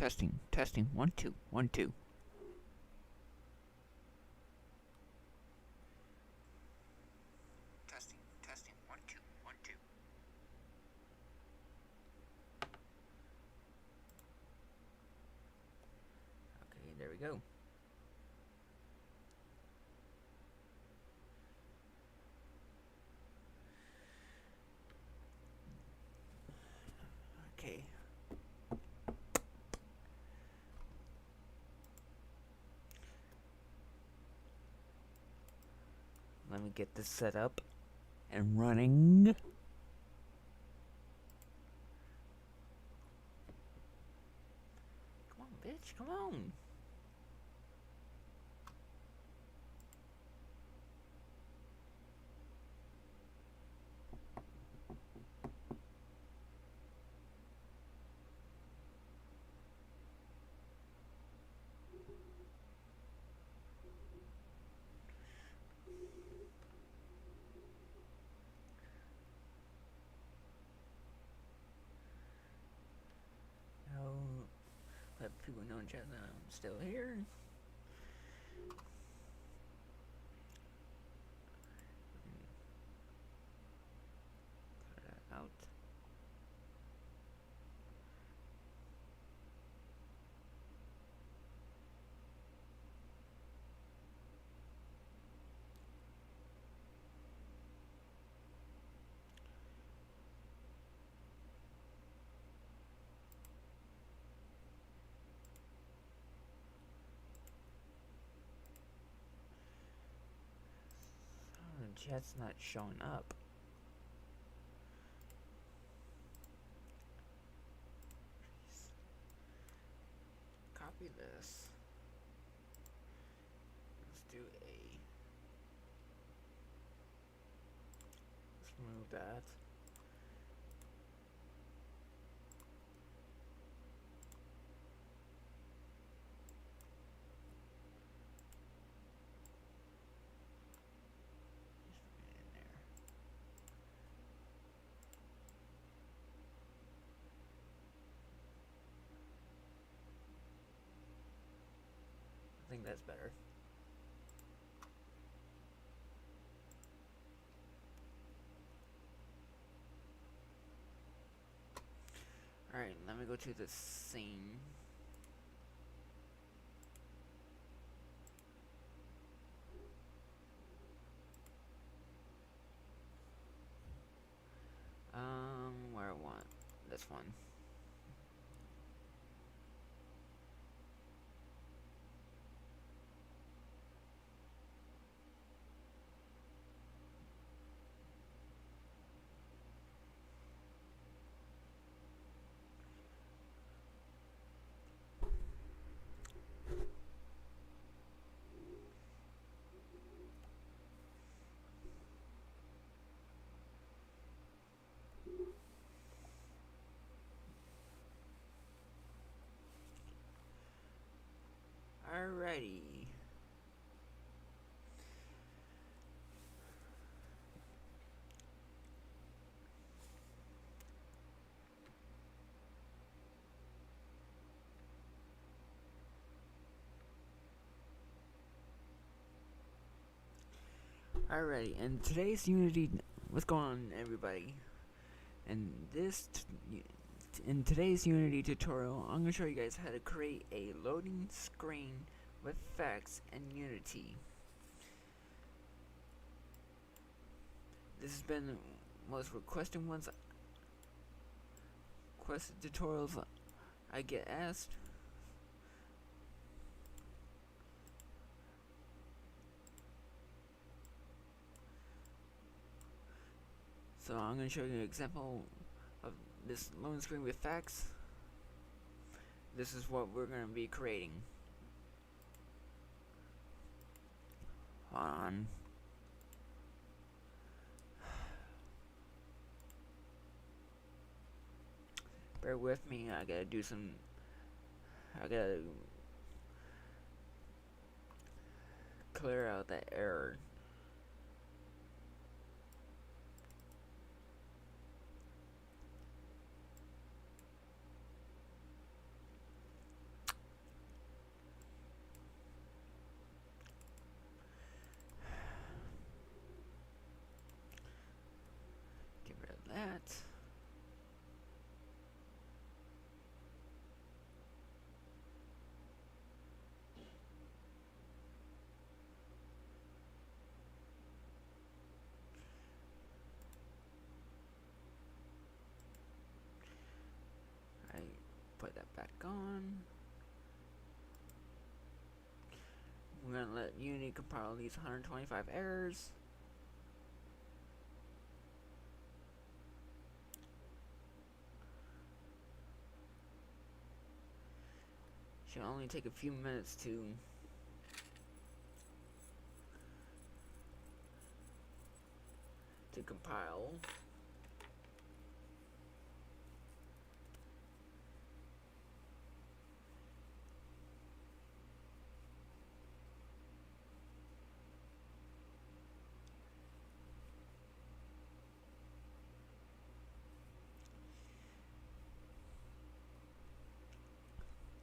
Testing, testing, 1 2 1 2. Testing, testing, 1 2 1 2. Okay, there we go. Okay. Let me get this set up and running. Come on, bitch, come on. Let people know in chat that I'm still here. Put that out. Chat's not showing up. Copy this. Let's do a. Let's remove that. I think that's better. Alright, let me go to the scene. Where I want this one. Alrighty. Alrighty, and today's Unity, what's going on, everybody? And in today's Unity tutorial, I'm going to show you guys how to create a loading screen with facts and Unity. This has been most requested tutorials I get asked. So I'm going to show you an example of this loading screen with facts. This is what we're going to be creating. Hold on. Bear with me, I gotta clear out that error. on. We're gonna let Unity compile these 125 errors. Should only take a few minutes to compile.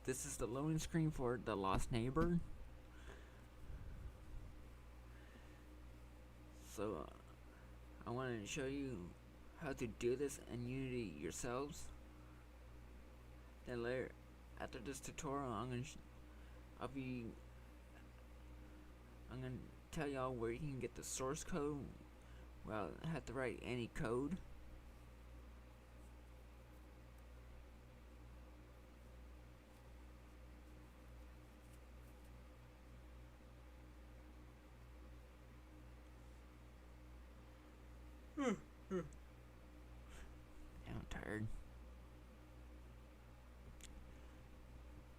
This is the loading screen for The Lost Neighbor. So I wanted to show you how to do this in Unity yourselves. Then later, after this tutorial, I'm gonna tell y'all where you can get the source code without have to write any code. I'm tired.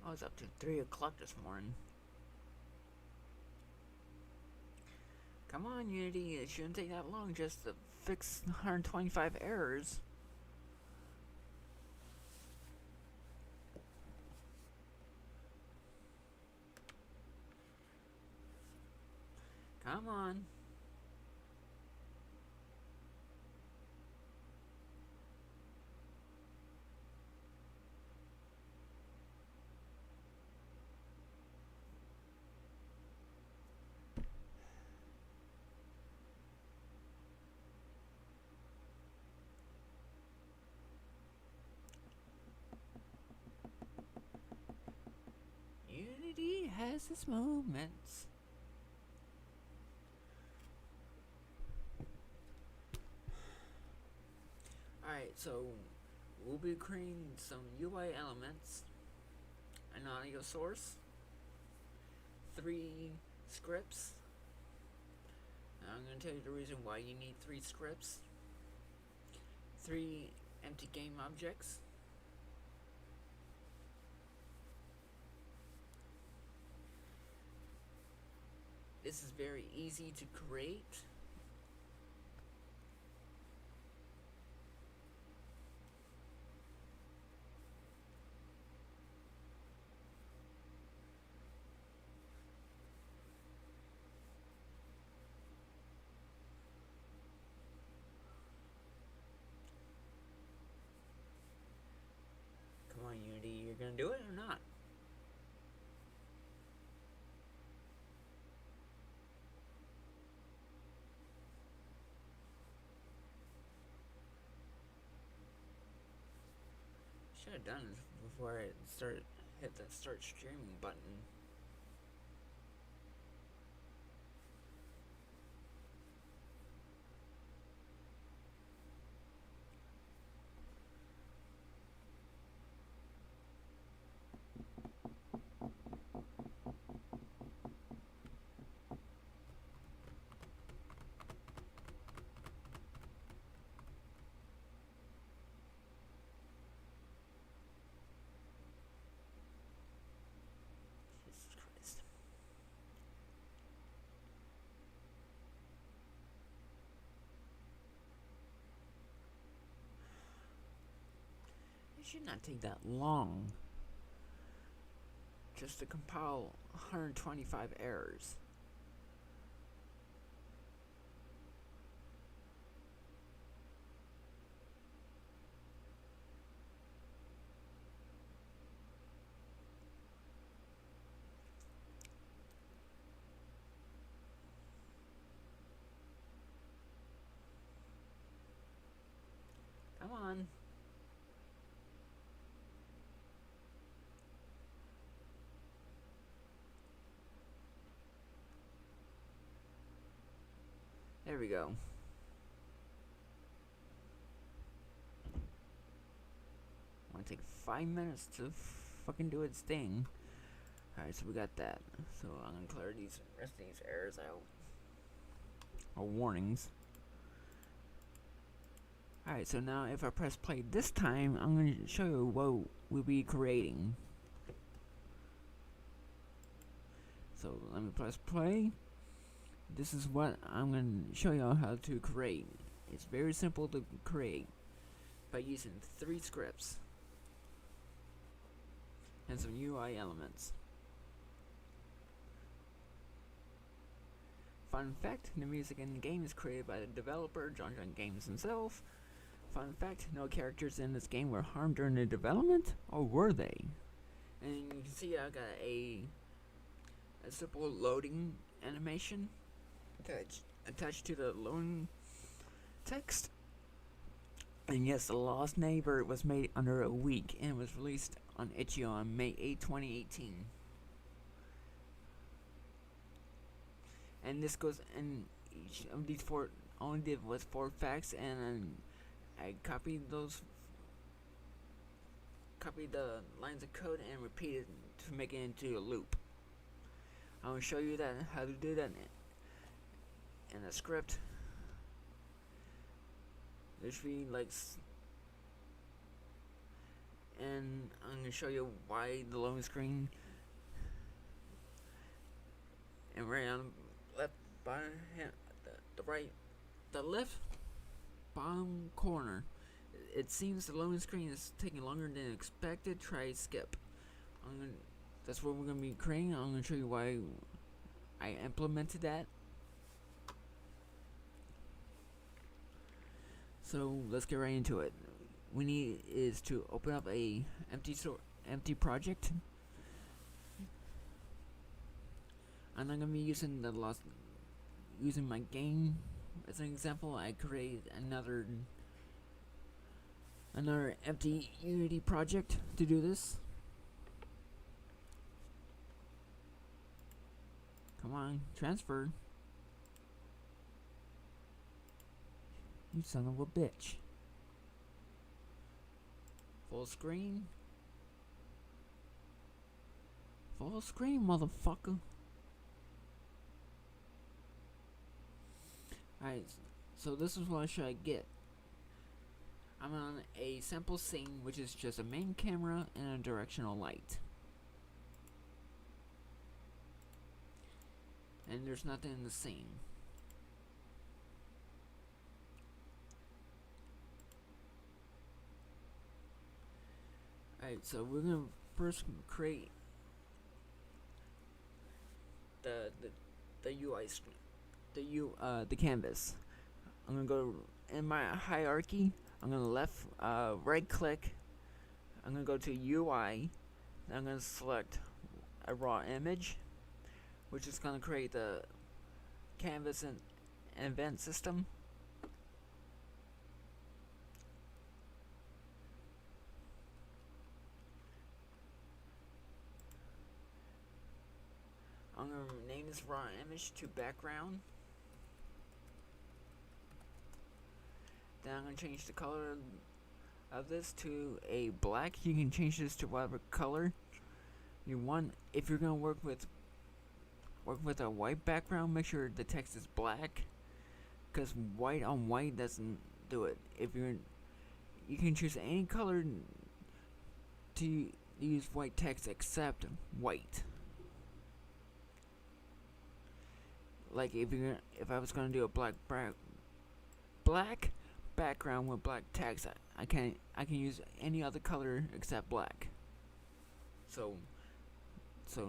I was up to 3 o'clock this morning. Come on, Unity, it shouldn't take that long just to fix 125 errors. Come on. Unity has its moments. Alright, so we'll be creating some UI elements, an audio source, 3 scripts. Now I'm going to tell you the reason why you need 3 scripts, 3 empty game objects, this is very easy to create. Come on, Unity, you're gonna do it or not? Should have done this before I hit that start streaming button. Jesus Christ. It should not take that long just to compile 125 errors. Come on. There we go. I'm gonna take 5 minutes to fucking do its thing. Alright, so we got that. So I'm gonna clear these rest of these errors out. Or warnings. Alright, so now if I press play this time, I'm gonna show you what we'll be creating. So let me press play. This is what I'm gonna show you how to create. It's very simple to create by using 3 scripts and some UI elements. Fun fact, the music in the game is created by the developer, John Games himself. Fun fact, no characters in this game were harmed during the development, or were they? And you can see I got a simple loading animation attached to the loading text. And yes, The Lost Neighbor was made under a week and was released on itch.io on May 8, 2018. And this goes, and each of these 4 only did was 4 facts, and I copied the lines of code and repeated to make it into a loop. I will show you that how to do that in a script. There should be like, and I'm gonna show you why the loading screen. And right on the left bottom, the left bottom corner, it seems the loading screen is taking longer than expected. Try skip. That's what we're gonna be creating. I'm gonna show you why I implemented that. So let's get right into it. We need is to open up a empty project. And I'm gonna be using using my game as an example. I created another empty Unity project to do this. Come on, transfer. You son of a bitch. Full screen. Full screen, motherfucker. Alright, so this is what should I get. I'm on a sample scene, which is just a main camera and a directional light. And there's nothing in the scene. Alright, so we're gonna first create the the canvas. I'm gonna go in my hierarchy. I'm gonna right click. I'm gonna go to UI. Then I'm gonna select a raw image, which is gonna create the canvas and event system. I'm gonna name this raw image to background. Then I'm gonna change the color of this to a black. You can change this to whatever color you want. If you're gonna work with a white background, make sure the text is black, because white on white doesn't do it. You can choose any color to use white text except white. Like if I was gonna do a black background with black text, I can use any other color except black. So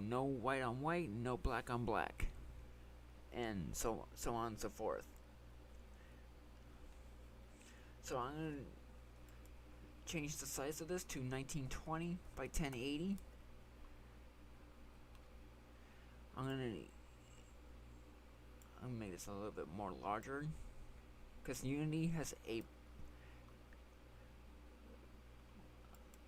no white on white, no black on black, and so on and so forth. So I'm gonna change the size of this to 1920 by 1080. I'm gonna make this a little bit more larger, because Unity has a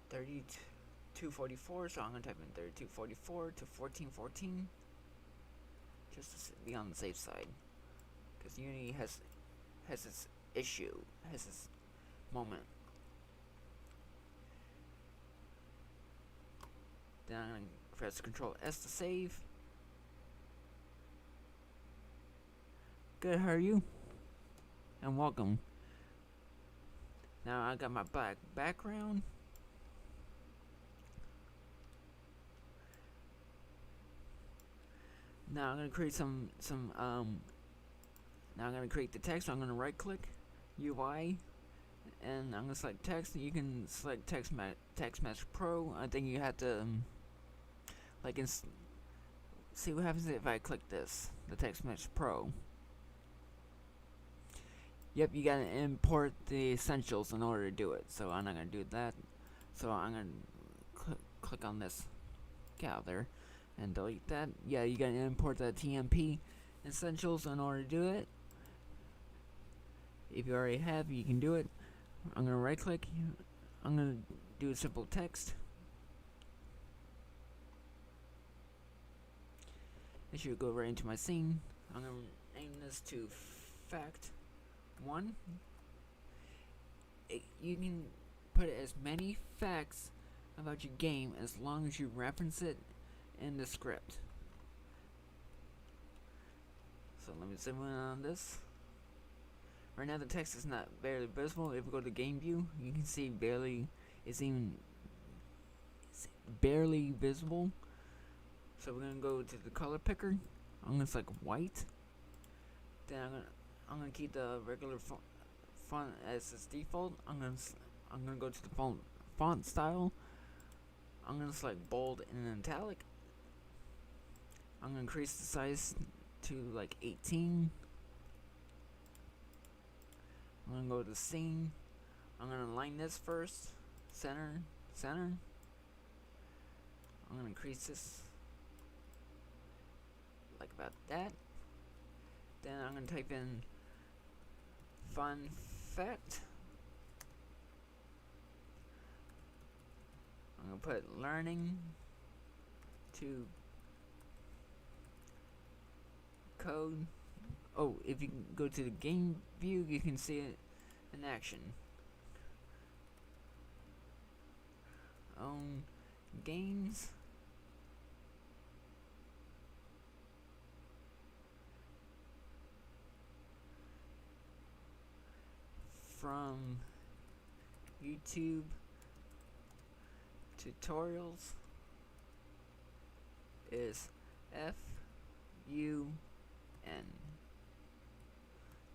3244, so I'm gonna type in 3244 to 1414, just to be on the safe side, because Unity has this issue, has this moment. Then I'm gonna press Control S to save. Good, how are you? And welcome. Now I got my black background. Now I'm gonna create now I'm gonna create the text. I'm gonna right click UI, and I'm gonna select text. You can select text Match Pro. I think you have to see what happens if I click this, the Text Match Pro. Yep, you gotta import the essentials in order to do it. So I'm not gonna do that. So I'm gonna click on this. Get out there and delete that. Yeah, you gotta import the TMP essentials in order to do it. If you already have, you can do it. I'm gonna right click. I'm gonna do a simple text. It should go right into my scene. I'm gonna name this to Fact 1. You can put as many facts about your game as long as you reference it in the script. So let me zoom in on this. Right now the text is not barely visible. If we go to game view, you can see it's barely visible. So we're gonna go to the color picker. I'm gonna select white. Then I'm gonna keep the regular font as its default. I'm gonna go to the font style. I'm gonna select bold and italic. I'm gonna increase the size to like 18. I'm gonna go to scene. I'm gonna align this first. Center. I'm gonna increase this like about that. Then I'm gonna type in fun fact. I'm gonna put learning to code. Oh, if you go to the game view, you can see it in action. Games. From YouTube tutorials is FUN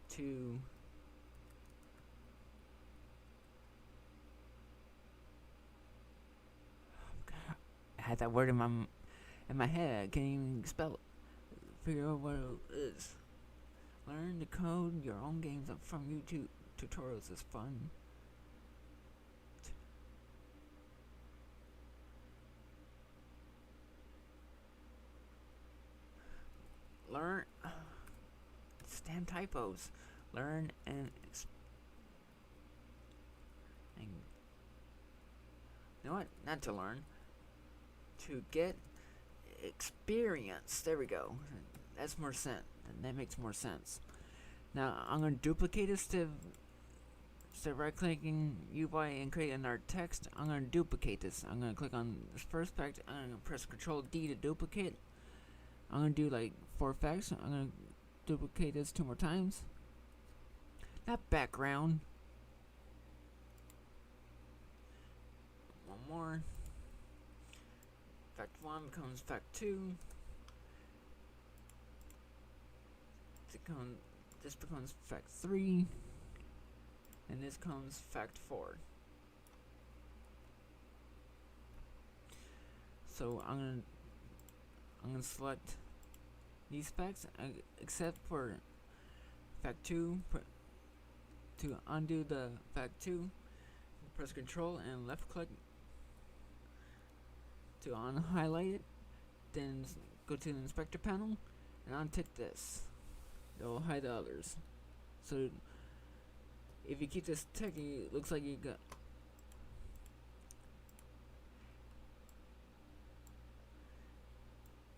to I had that word in my head. I can't even spell it. Figure out what it is. Learn to code your own games from YouTube tutorials is fun. Learn. Damn typos. Learn and you know what? Not to learn. To get experience. There we go. That's more sense. That makes more sense. Now I'm gonna duplicate this to right clicking UI and create another text. I'm gonna duplicate this. I'm gonna click on this first fact. I'm gonna press Control D to duplicate. I'm gonna do like 4 facts. I'm gonna duplicate this 2 more times. That background. 1 more. Fact 1 becomes fact 2. This becomes fact 3. And this comes fact 4. So I'm gonna select these facts except for fact 2. To undo the fact 2, press Control and left click to unhighlight it. Then go to the inspector panel and untick this. It will hide the others. So if you keep this tick, it looks like you got.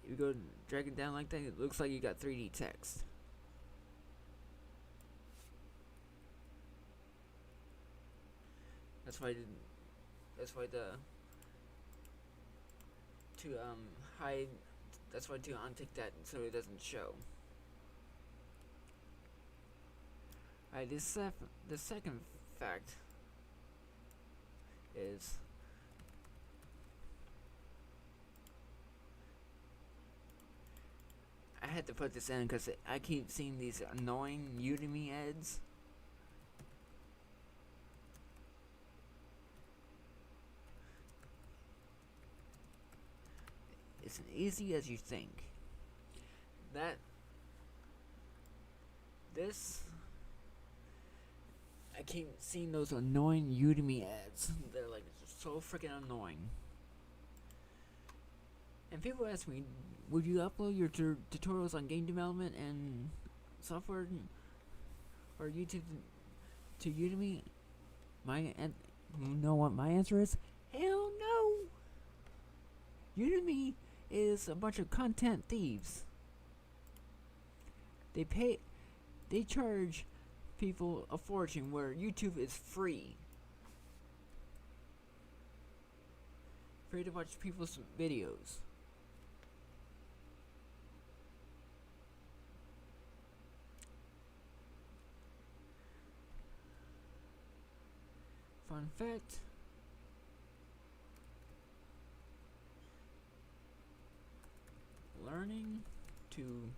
If you go drag it down like that, it looks like you got 3D text. That's why the to hide. That's why to untick that so it doesn't show. Alright, the second fact is I had to put this in because I keep seeing these annoying Udemy ads. It's as easy as you think. I keep seeing those annoying Udemy ads. They're like so freaking annoying. And people ask me, would you upload your tutorials on game development and software or YouTube to Udemy? You know what my answer is? Hell no! Udemy is a bunch of content thieves. They charge people a fortune where YouTube is free. Free to watch people's videos. Fun fact. Learning to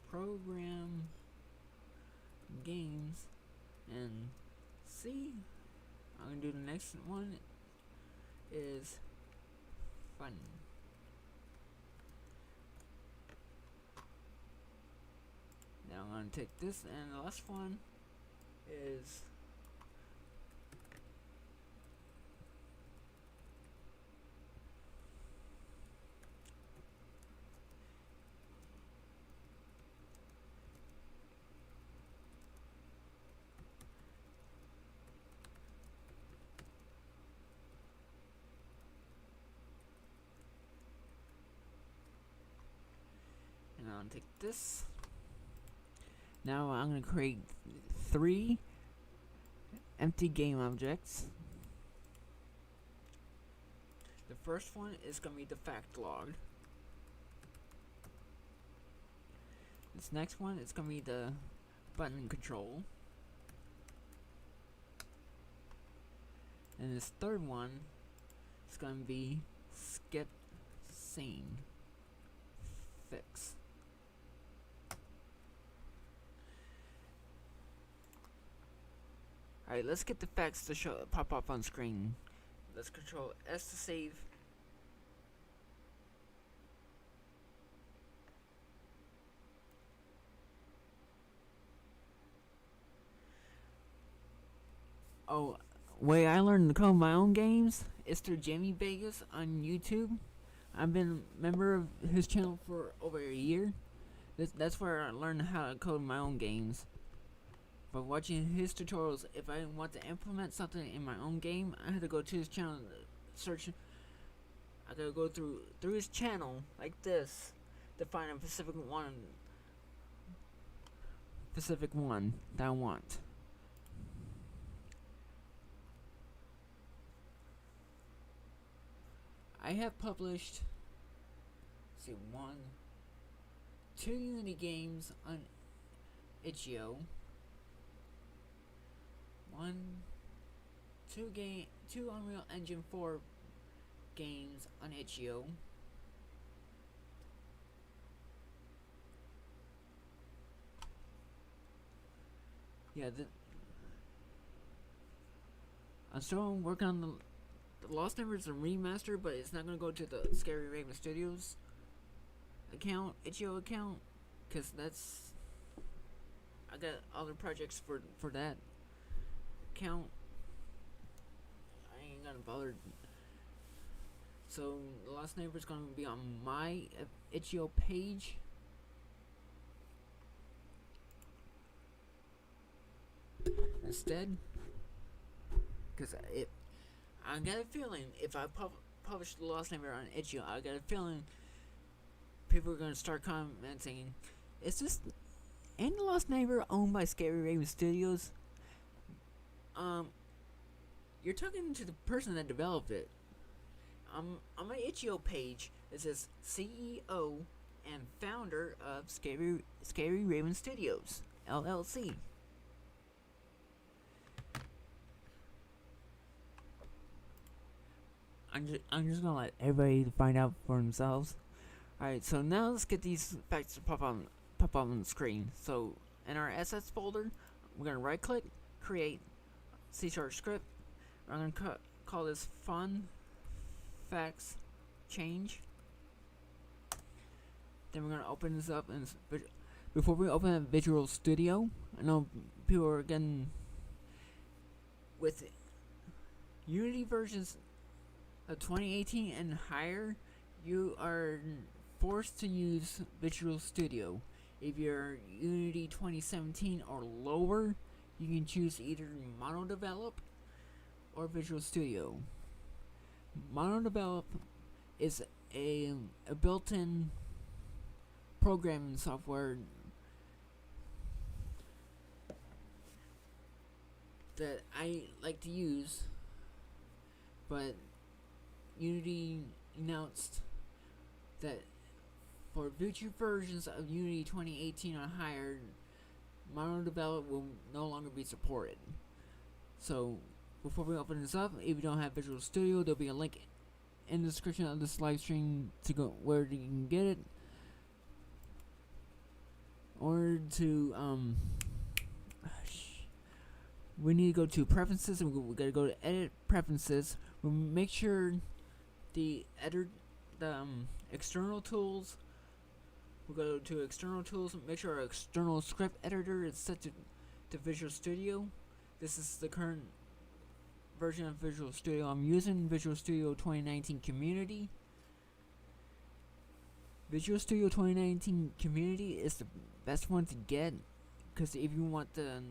program games and C. I'm gonna do the next one is fun. Now I'm gonna take this, and the last one is and take this. Now I'm going to create 3 empty game objects. The first one is going to be the fact log. This next one is going to be the button control. And this third one is going to be skip scene fix. Alright, let's get the facts to pop up on screen. Let's control S to save. Oh, way I learned to code my own games is through Jamie Vegas on YouTube. I've been a member of his channel for over a year. That's where I learned how to code my own games. By watching his tutorials, if I want to implement something in my own game, I had to go to his channel, search. I gotta go through his channel like this to find a specific one that I want. I have published, let's see, 2 Unity games on itch.io. 2 Unreal Engine 4 games on itch.io. Yeah, I'm still working on the Lost Neighbors remaster, but it's not gonna go to the Scary Raven Studios account, itch.io account, cause I got other projects for that account. I ain't gonna bother. So the Lost Neighbor's gonna be on my itch.io page. Instead, because I got a feeling if I publish the Lost Neighbor on itch.io, I got a feeling people are gonna start commenting, ain't the Lost Neighbor owned by Scary Raven Studios? You're talking to the person that developed it. on my itch.io page, it says CEO and founder of Scary Raven Studios, LLC. I'm just gonna let everybody find out for themselves. Alright, so now let's get these facts to pop on the screen. So in our assets folder, we're gonna right click, create C# script. I'm gonna call this fun facts change. Then we're gonna open this up, and before we open up Visual Studio, I know people are getting with Unity versions of 2018 and higher, you are forced to use Visual Studio. If you're Unity 2017 or lower, you can choose either Mono Develop or Visual Studio. Mono Develop is a built-in programming software that I like to use, but Unity announced that for future versions of Unity 2018 or higher, Mono Develop will no longer be supported. So before we open this up, if you don't have Visual Studio, there'll be a link in the description of this live stream to go where you can get it, or to we need to go to preferences, and we gotta go to edit preferences. We make sure the external tools. We'll go to external tools and make sure our external script editor is set to Visual Studio. This is the current version of Visual Studio I'm using, Visual Studio 2019 Community. Visual Studio 2019 Community is the best one to get, because if you want the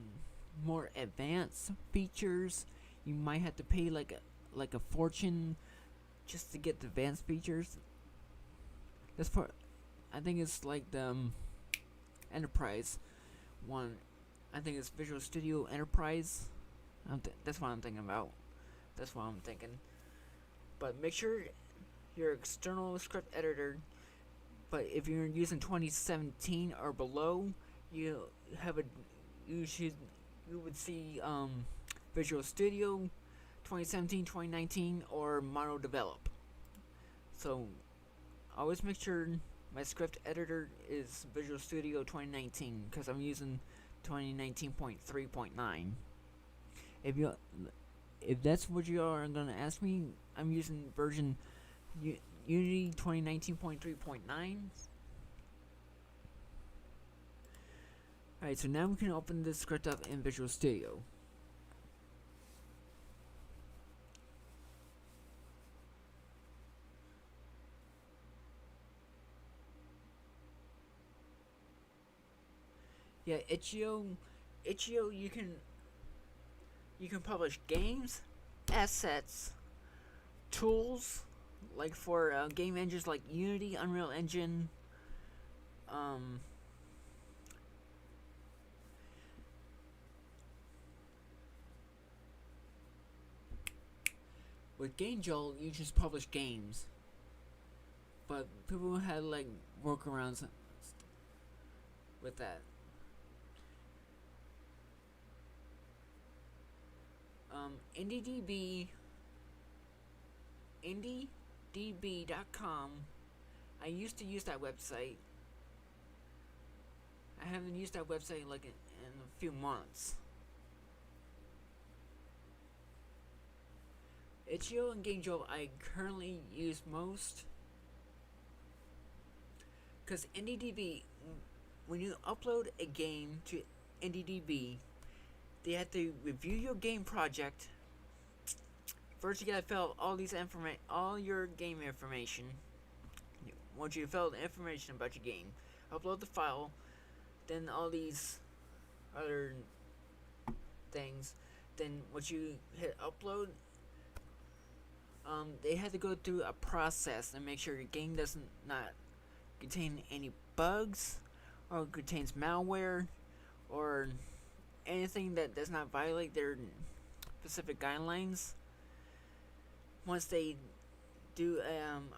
more advanced features, you might have to pay like a fortune just to get the advanced features. This part, I think it's like the Enterprise one. I think it's Visual Studio Enterprise. That's what I'm thinking about. That's what I'm thinking. But make sure your external script editor. But if you're using 2017 or below, you would see Visual Studio 2017, 2019, or Mono Develop. So always make sure my script editor is Visual Studio 2019, because I'm using 2019.3.9. If that's what you are gonna ask me, I'm using version Unity 2019.3.9. Alright, so now we can open this script up in Visual Studio. Yeah, itch.io, you can publish games, assets, tools, like for game engines like Unity, Unreal Engine, with GameJolt, you just publish games, but people had like workarounds with that. IndieDB.com. I used to use that website. I haven't used that website like in a few months. itch.io and GameJolt I currently use most, because IndieDB, when you upload a game to IndieDB, they have to review your game project. First, you gotta fill all your game information. Once you fill the information about your game, upload the file, then all these other things. Then once you hit upload, they have to go through a process and make sure your game does not contain any bugs, or contains malware, or anything that does not violate their specific guidelines. Once they do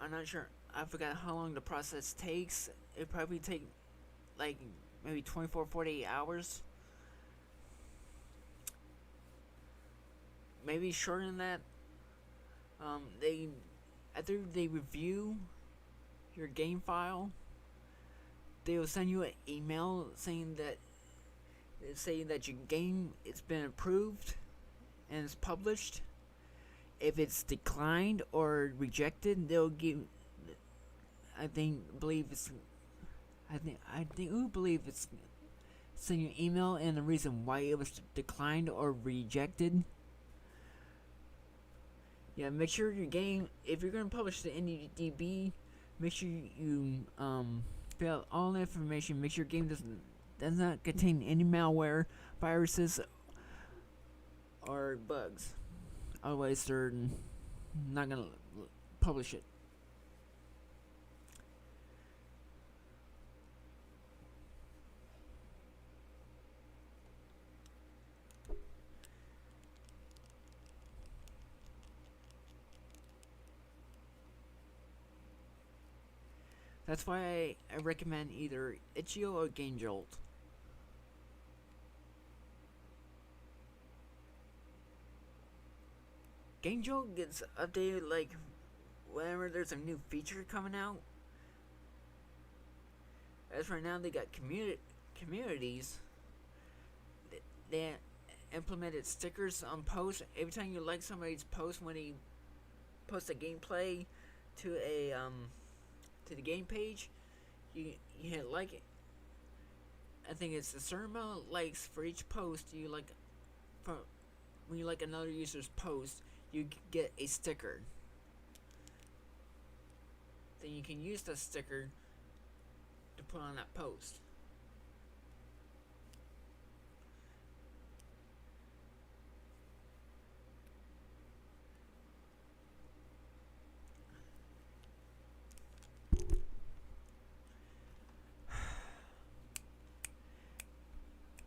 I'm not sure. I forgot how long the process takes. It probably take like maybe 24, 48 hours. Maybe shorter than that. They after they review your game file, they will send you an email saying that your game it's been approved and it's published. If it's declined or rejected, they'll give. I think believe it's. I think we believe it's send you an email and the reason why it was declined or rejected. Yeah, make sure your game. If you're gonna publish the NDB, make sure you fill out all the information. Make sure your game does not contain any malware, viruses, or bugs. Otherwise, they're not gonna publish it. That's why I recommend either Itch.io or GameJolt. GameJolt gets updated like whenever there's a new feature coming out. As right now, they got communities. They implemented stickers on posts. Every time you like somebody's post when he posts a gameplay to the game page, you hit like it. I think it's a certain amount of likes for each post you like. When you like another user's post, you get a sticker. Then you can use the sticker to put on that post.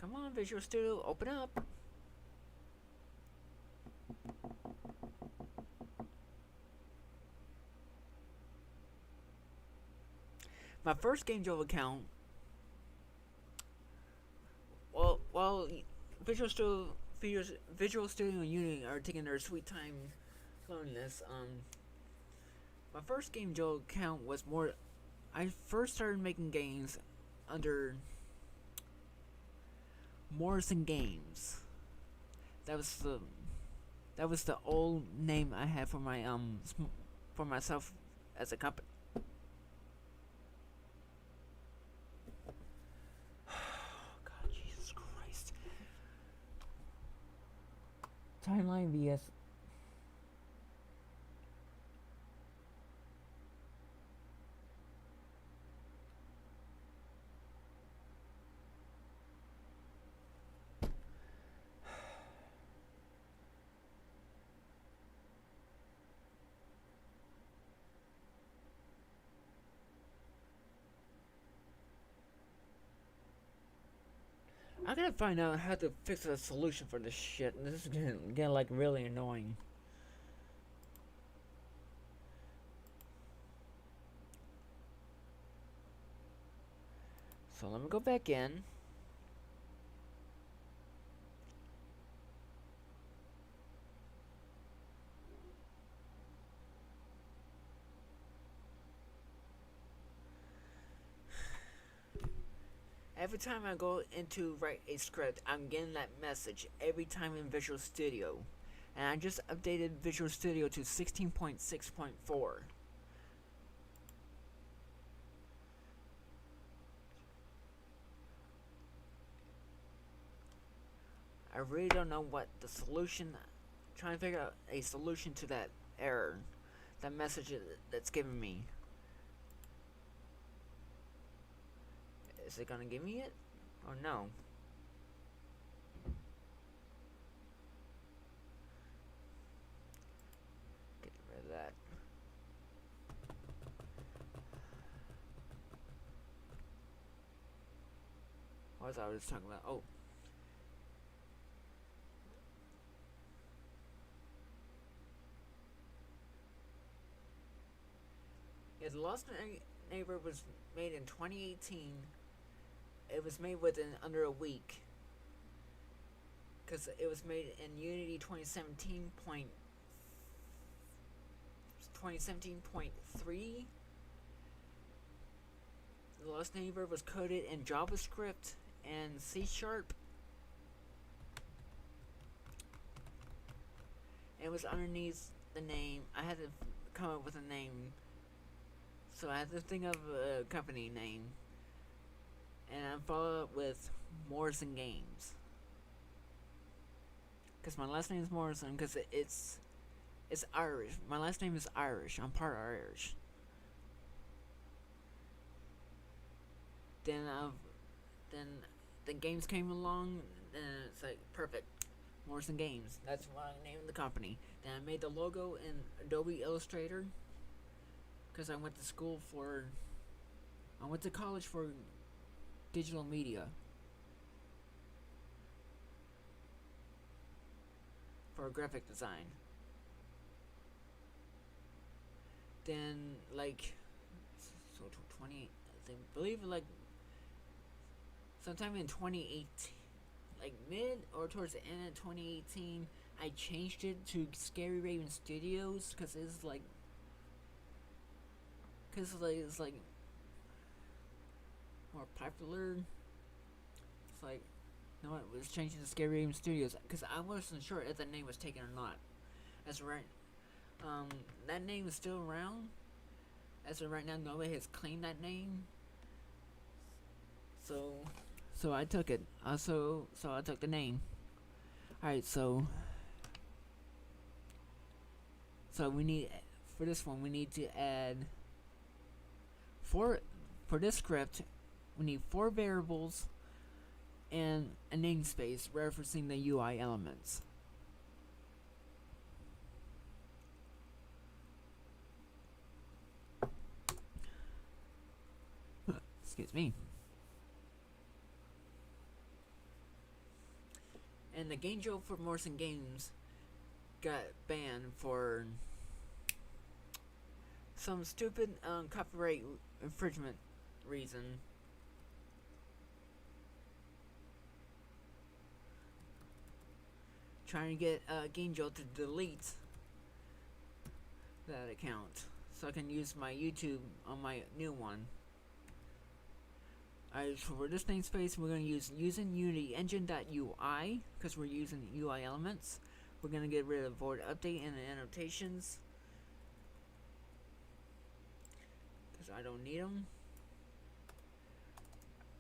Come on, Visual Studio, open up. My first GameJolt account. While Visual Studio and Unity are taking their sweet time learning this, my first GameJolt account was more. I first started making games under Morrison Games. That was the old name I had for my for myself as a company. God, Jesus Christ. Timeline vs. I gotta find out how to fix a solution for this shit. This is getting like really annoying. So let me go back in. Every time I go into write a script, I'm getting that message every time in Visual Studio. And I just updated Visual Studio to 16.6.4. I really don't know what the solution. Trying to figure out a solution to that error, that message that's giving me. Is it gonna give me it? Or no? Get rid of that. What was I just talking about? Oh. The Lost Neighbor was made in 2018. It was made within under a week. Because it was made in Unity 2017.3. The Lost Neighbor was coded in JavaScript and C#. It was underneath the name. I had to come up with a name, so I had to think of a company name, and I followed up with Morrison Games, because my last name is Morrison, because it's Irish. My last name is Irish. I'm part Irish. Then the games came along, and it's like perfect. Morrison Games. That's why I named the company. Then I made the logo in Adobe Illustrator, because I went to college for digital media, for graphic design. Then so 20, I believe sometime in 2018. Mid or towards the end of 2018, I changed it to Scary Raven Studios, because it's more popular. It's like, no, it was changing to Scary Raven Studios, because I wasn't sure if the name was taken or not. As right, that name is still around. As of right now, nobody has claimed that name. So I took it. So I took the name. Alright, so we need, for this one, we need to add for this script, we need 4 variables and a namespace referencing the UI elements. Excuse me. And the game joke for Morrison Games got banned for some stupid copyright infringement reason. Trying to get Game Jolt to delete that account so I can use my YouTube on my new one. Alright, so for this namespace, we're going to use using Unity engine.ui, because we're using UI elements. We're going to get rid of void update and the annotations, because I don't need them.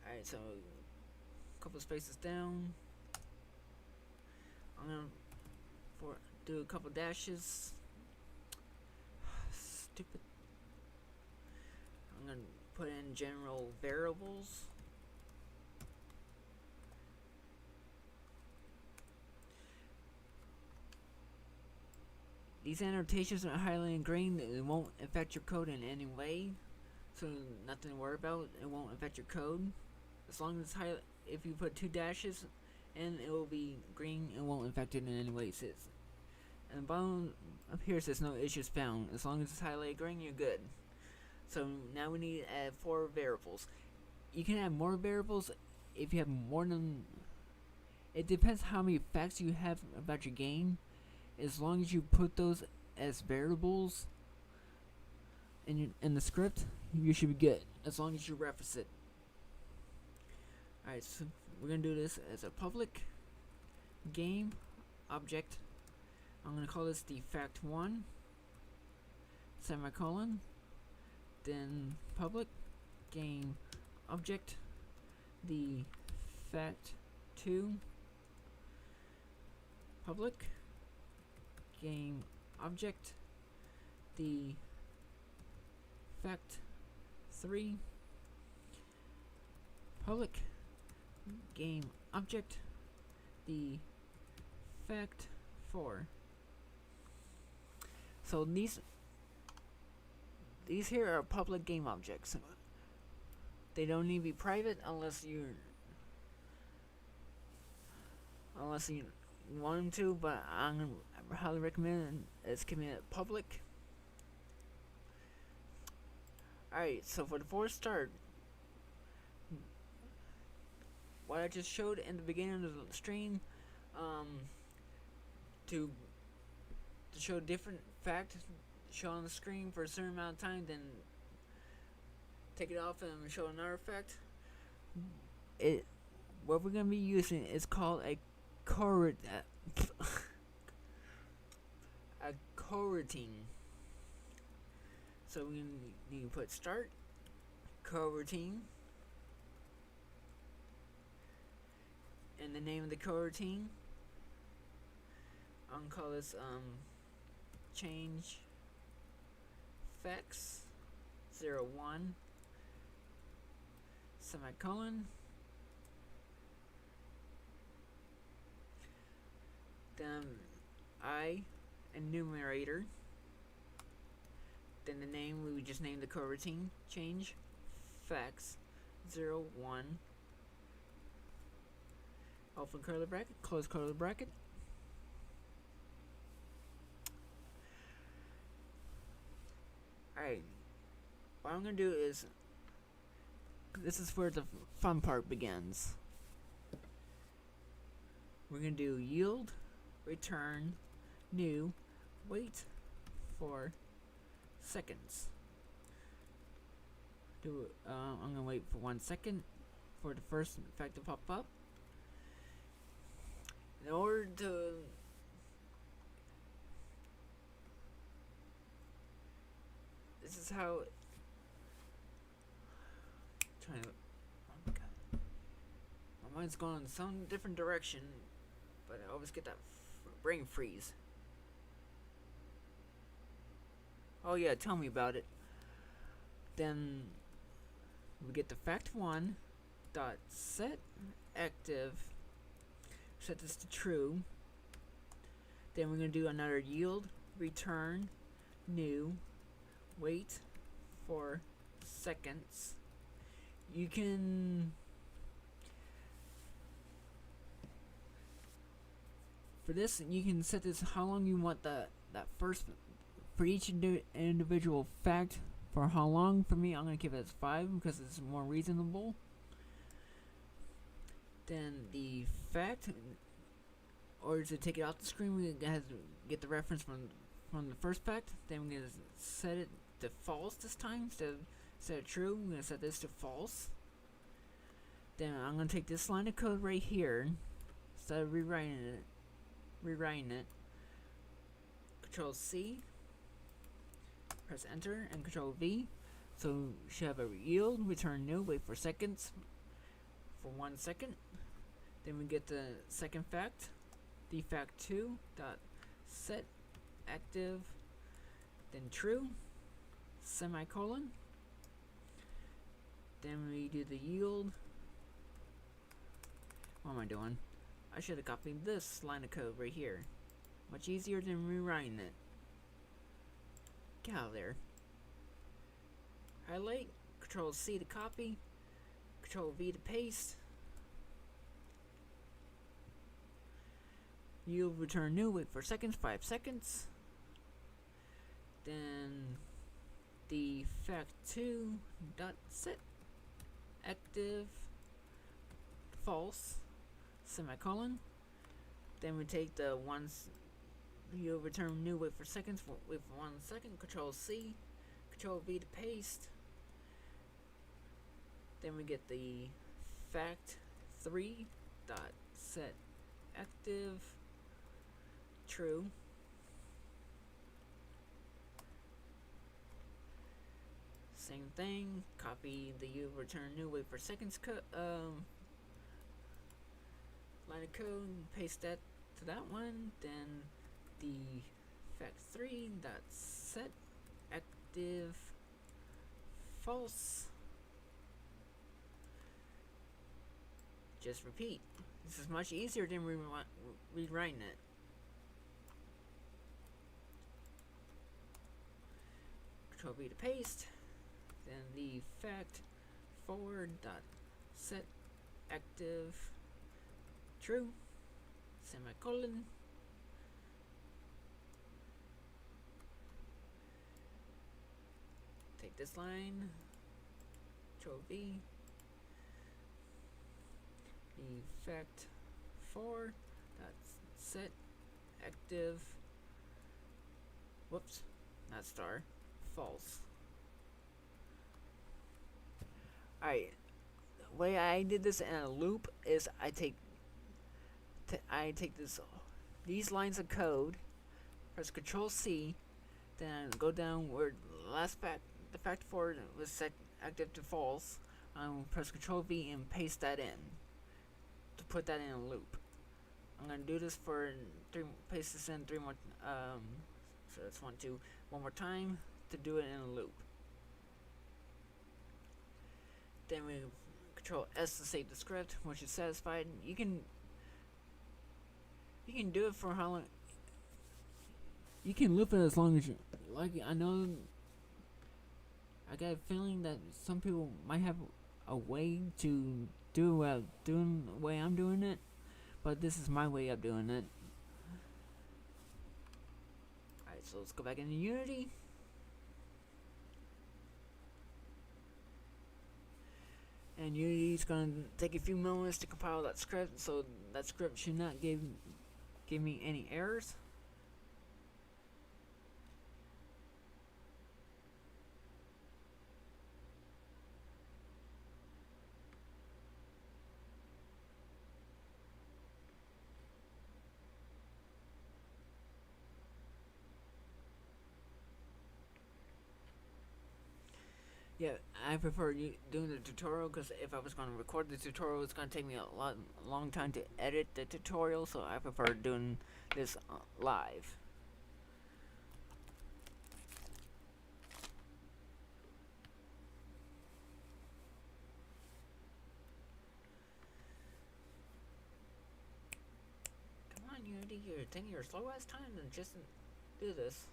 Alright, so a couple spaces down, I'm going to do a couple dashes. Stupid. I'm going to put in general variables. These annotations are highlighted in green. It won't affect your code in any way, so nothing to worry about. It won't affect your code. As long as it's if you put 2 dashes in, it will be green. It won't affect it in any way. And the bottom up here says no issues found. As long as it's highlighted green, you're good. So now we need to add 4 variables. You can add more variables if you have more than... It depends how many facts you have about your game. As long as you put those as variables in the script, you should be good. As long as you reference it. Alright, so we're going to do this as a public game object. I'm going to call this the fact1 semicolon. Then public game object the fact2 public game object the fact3 public game object the fact4. So these here are public game objects. They don't need to be private unless you want them to, but I highly recommend it's keeping it public. Alright, so for the force start, what I just showed in the beginning of the stream, to show different fact show on the screen for a certain amount of time, then take it off and show another effect. What we're gonna be using is called a coroutine. So we need to put start coroutine and the name of the coroutine. I'm gonna call this change effects 01 semicolon, then I enumerator, then the name we just named the coroutine, change facts 01, open curly bracket, close curly bracket. Alright, what I'm gonna do is, this is where the fun part begins. We're gonna do yield, return, new, wait for seconds. I'm gonna wait for 1 second for the first effect to pop up. In order to this is how trying to, oh my god, my mind's going in some different direction, but I always get that brain freeze. Oh yeah, tell me about it. Then we get the fact1 dot set active, set this to true. Then we're gonna do another yield, return, new, wait for seconds. You can, for this you can set this how long you want that first, for each individual fact, for how long. For me, I'm gonna give it as 5 because it's more reasonable. Then the fact, or to take it off the screen, we have to get the reference from the first fact. Then we're gonna set it to false this time instead of true. I'm gonna set this to false. Then I'm gonna take this line of code right here, instead of rewriting it. Control C, press enter, and Control V. So we should have a yield, return new, wait for seconds for 1 second. Then we get the second fact, the fact2 dot set active, then true, semicolon. Then we do the yield. What am I doing? I should have copied this line of code right here. Much easier than rewriting it. Get out of there. Highlight, Control C to copy, Control V to paste. Yield, return new, wait for seconds, 5 seconds. Then the fact2 dot set active false semicolon. Then we take the yield, return new, wait for seconds, wait for 1 second, Control C, Control V to paste. Then we get the fact3 dot set active true. Same thing, copy the yield, return new, wait for seconds line of code, paste that to that one. Then the fact3 dot set active false. Just repeat. This is much easier than rewriting it. Control V to paste. Then the fact4 dot set active true semicolon. Take this line, Control V, effect 4, that's set active, whoops, not star, false. Alright, the way I did this in a loop is I take these lines of code, press Control C, then go down where the fact 4 was set active to false. Press Control V and paste that in to put that in a loop. I'm gonna do this for paste this in 3 more. So that's 1, 2, 1 more time to do it in a loop. Then we Control S to save the script. Once you're satisfied, you can do it for how long. You can loop it as long as you like. I know. I got a feeling that some people might have a way to do doing the way I'm doing it, but this is my way of doing it. Alright, so let's go back into Unity. And Unity's gonna take a few moments to compile that script, so that script should not give me any errors. Yeah, I prefer doing the tutorial because if I was going to record the tutorial, it's going to take me a long time to edit the tutorial, so I prefer doing this live. Come on, Unity, you're taking your slow ass time to just do this.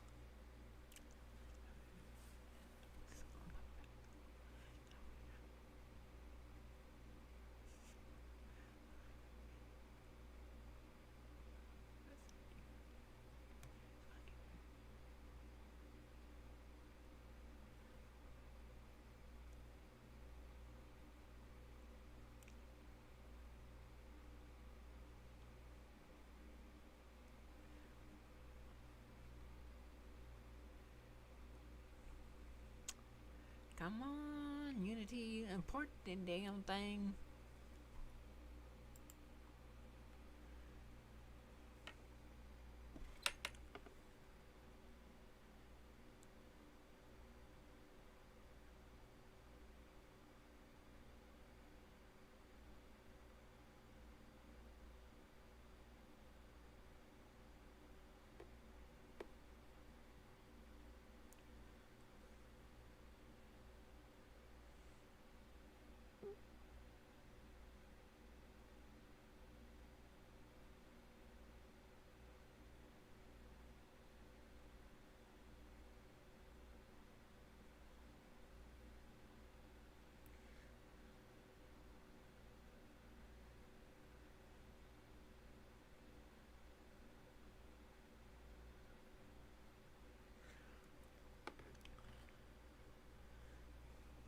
Come on, Unity, import the damn thing.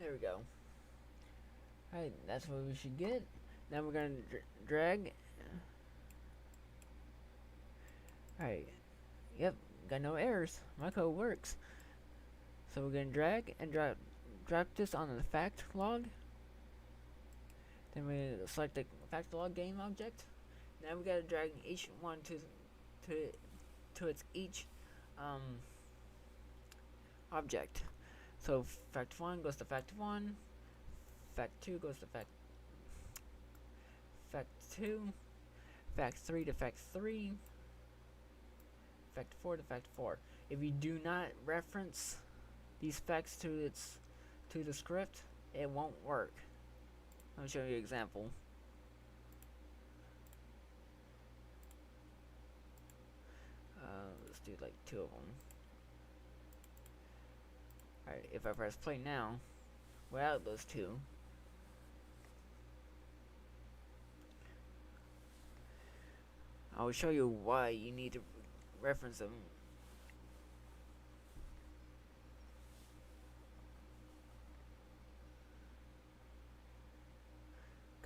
There we go. Alright, that's what we should get. Now we're gonna drag. Alright, yep, got no errors. My code works. So we're gonna drag and drop this on the fact log. Then we select the fact log game object. Now we gotta drag each one to its each object. So fact 1 goes to fact 1, fact 2 goes to fact 2, fact 3 to fact 3, fact 4 to fact 4. If you do not reference these facts to the script, it won't work. Let me show you an example. Let's do like 2 of them. Alright, if I press play now, without those 2, I will show you why you need to reference them.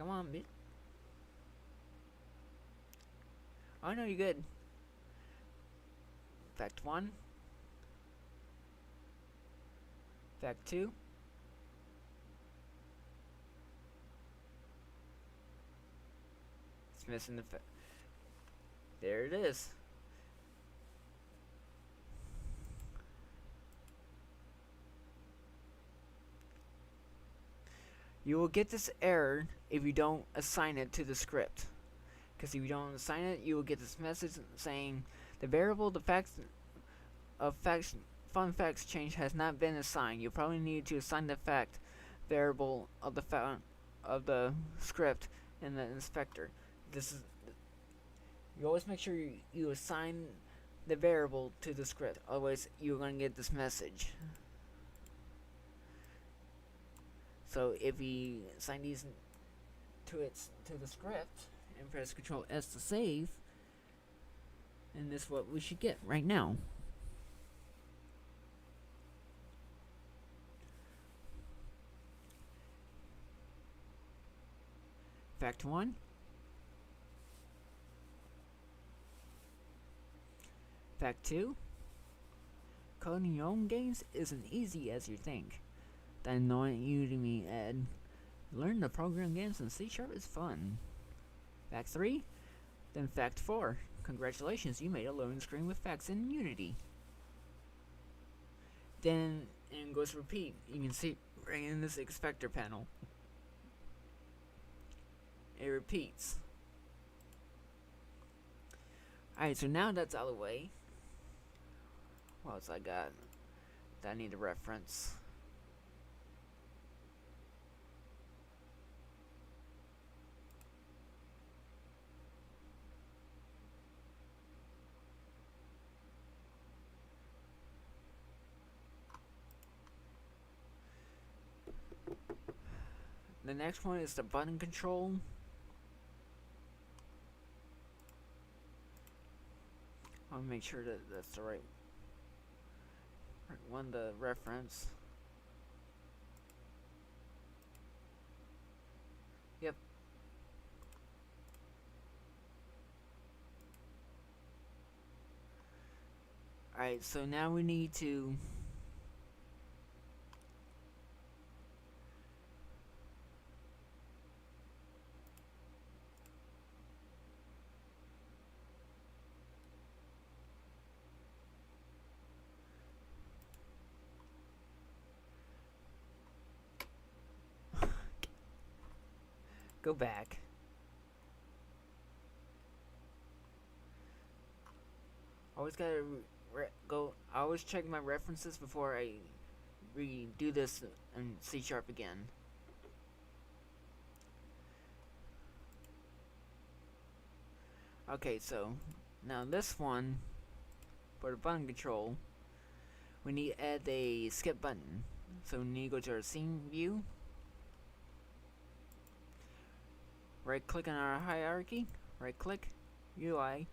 Come on, bitch. Oh no, you're good. Fact 1. Fact 2. It's missing the fact. There it is. You will get this error if you don't assign it to the script. Because if you don't assign it, you will get this message saying the variable fun facts change has not been assigned. You probably need to assign the fact variable of the script in the inspector. You always make sure you assign the variable to the script. Otherwise, you're going to get this message. So if we assign these to the script and press Control S to save, and this is what we should get right now. Fact 1. Fact 2. Coding your own games isn't easy as you think. That annoying Udemy ad. Learn to program games in C# is fun. Fact 3. Then fact 4. Congratulations, you made a loading screen with facts in Unity. Then it goes repeat. You can see right in this inspector panel. It repeats. Alright, so now that's out of the way. What else I got that I need to reference? The next one is the button control. I'll make sure that that's the right one to reference. Yep. Alright, so now we need to go back. Always gotta I always check my references before I redo this in C# again. Okay, so now this one for the button control, we need to add a skip button. So we need to go to our scene view. Right click on our hierarchy, right click, UI,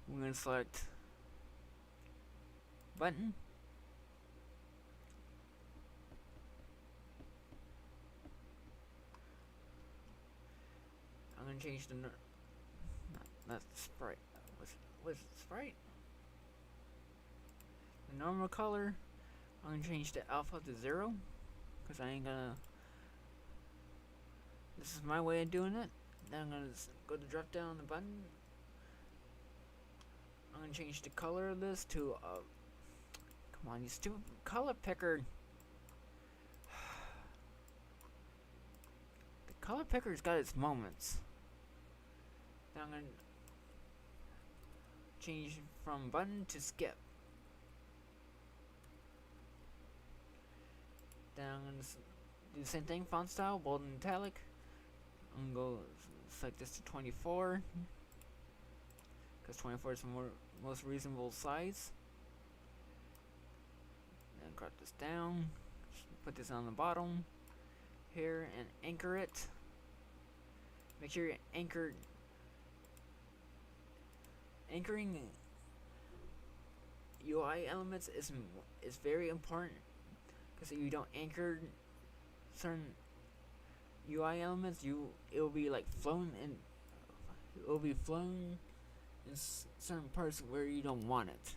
we're going to select button, I'm going to change the, not sprite, what's sprite? The normal color, I'm going to change the alpha to 0, because I ain't gonna. This is my way of doing it. Then I'm going to go to drop down the button. I'm going to change the color of this to, come on, you stupid color picker. The color picker's got its moments. Then I'm going to change from button to skip. Then I'm going to do the same thing, font style, bold and italic. I'm going to go select this to 24 because 24 is the most reasonable size. And crop this down, put this on the bottom here and anchor it. Make sure you're anchoring UI elements is very important, because if you don't anchor certain UI elements, it will be like flown in. It will be flown in certain parts where you don't want it.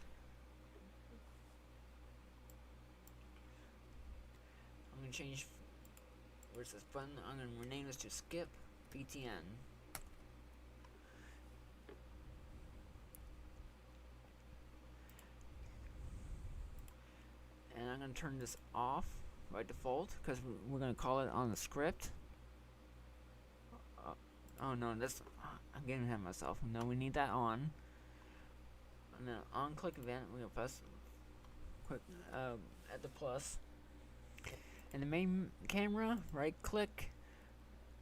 I'm gonna change where it says button. I'm gonna rename this to skip BTN. And I'm gonna turn this off by default because we're gonna call it on the script. Oh no, I'm getting ahead of myself. No, we need that on. And then on click event, we're gonna press quick at the plus. And the main camera, right click,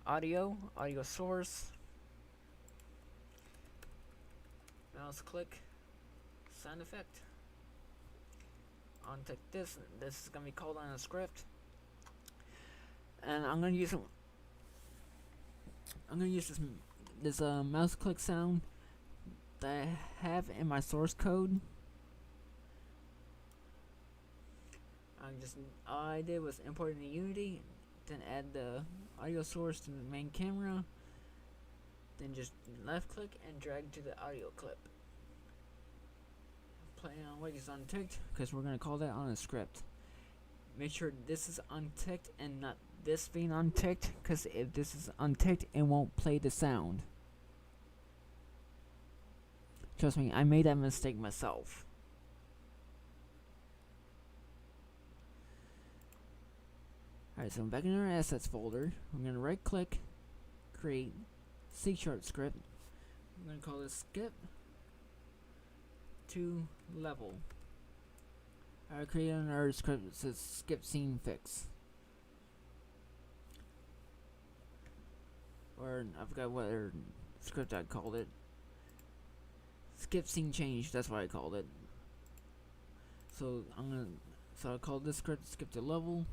audio source, mouse click, sound effect. Untick this. This is gonna be called on a script, and I'm gonna use this mouse click sound that I have in my source code. All I did was import it into Unity, then add the audio source to the main camera, then just left click and drag to the audio clip. Play on what is unticked because we're gonna call that on a script. Make sure this is unticked and not this being unticked, because if this is unticked, it won't play the sound. Trust me, I made that mistake myself. Alright, so I'm back in our assets folder. I'm gonna right click, create C# script. I'm gonna call this skip to level. I created another script that says skip scene fix. Or I forgot what script I called it. Skip scene change, that's what I called it. So I called this script skip to level.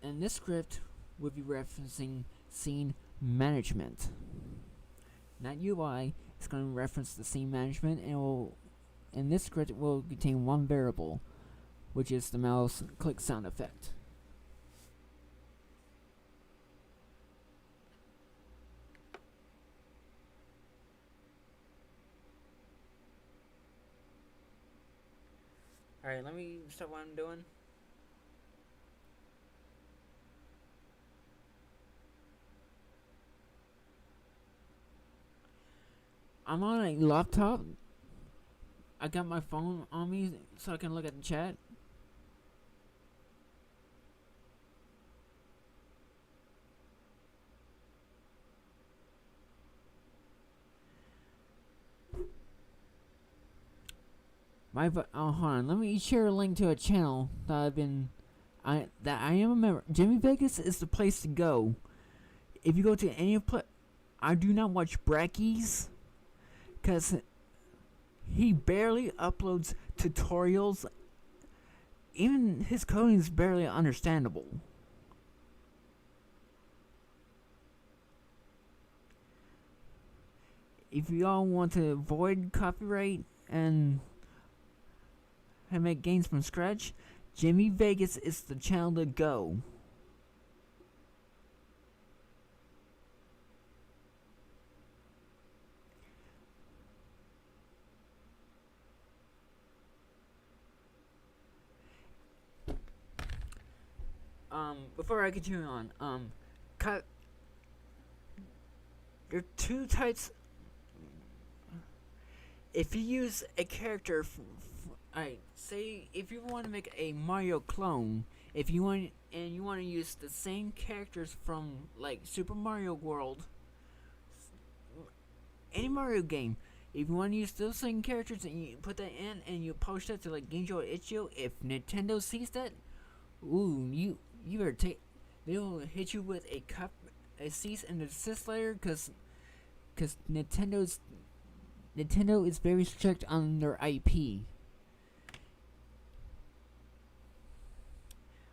And this script will be referencing scene management. Not UI, it's going to reference the scene management, and this script will contain one variable, which is the mouse click sound effect. Alright, let me start what I'm doing. I'm on a laptop. I got my phone on me so I can look at the chat. Hold on. Let me share a link to a channel that I am a member. Jimmy Vegas is the place to go. If you go to any I do not watch Brackies, because he barely uploads tutorials. Even his coding is barely understandable. If y'all want to avoid copyright and make games from scratch, Jimmy Vegas is the channel to go. Before I continue on, there are two types. If you use a character, say if you want to make a Mario clone, if you want to use the same characters from like Super Mario World, any Mario game, if you want to use those same characters and you put that in and you post that to like GameCube, if Nintendo sees that, ooh, you better they'll hit you with a cease and desist letter, because Nintendo is very strict on their IP.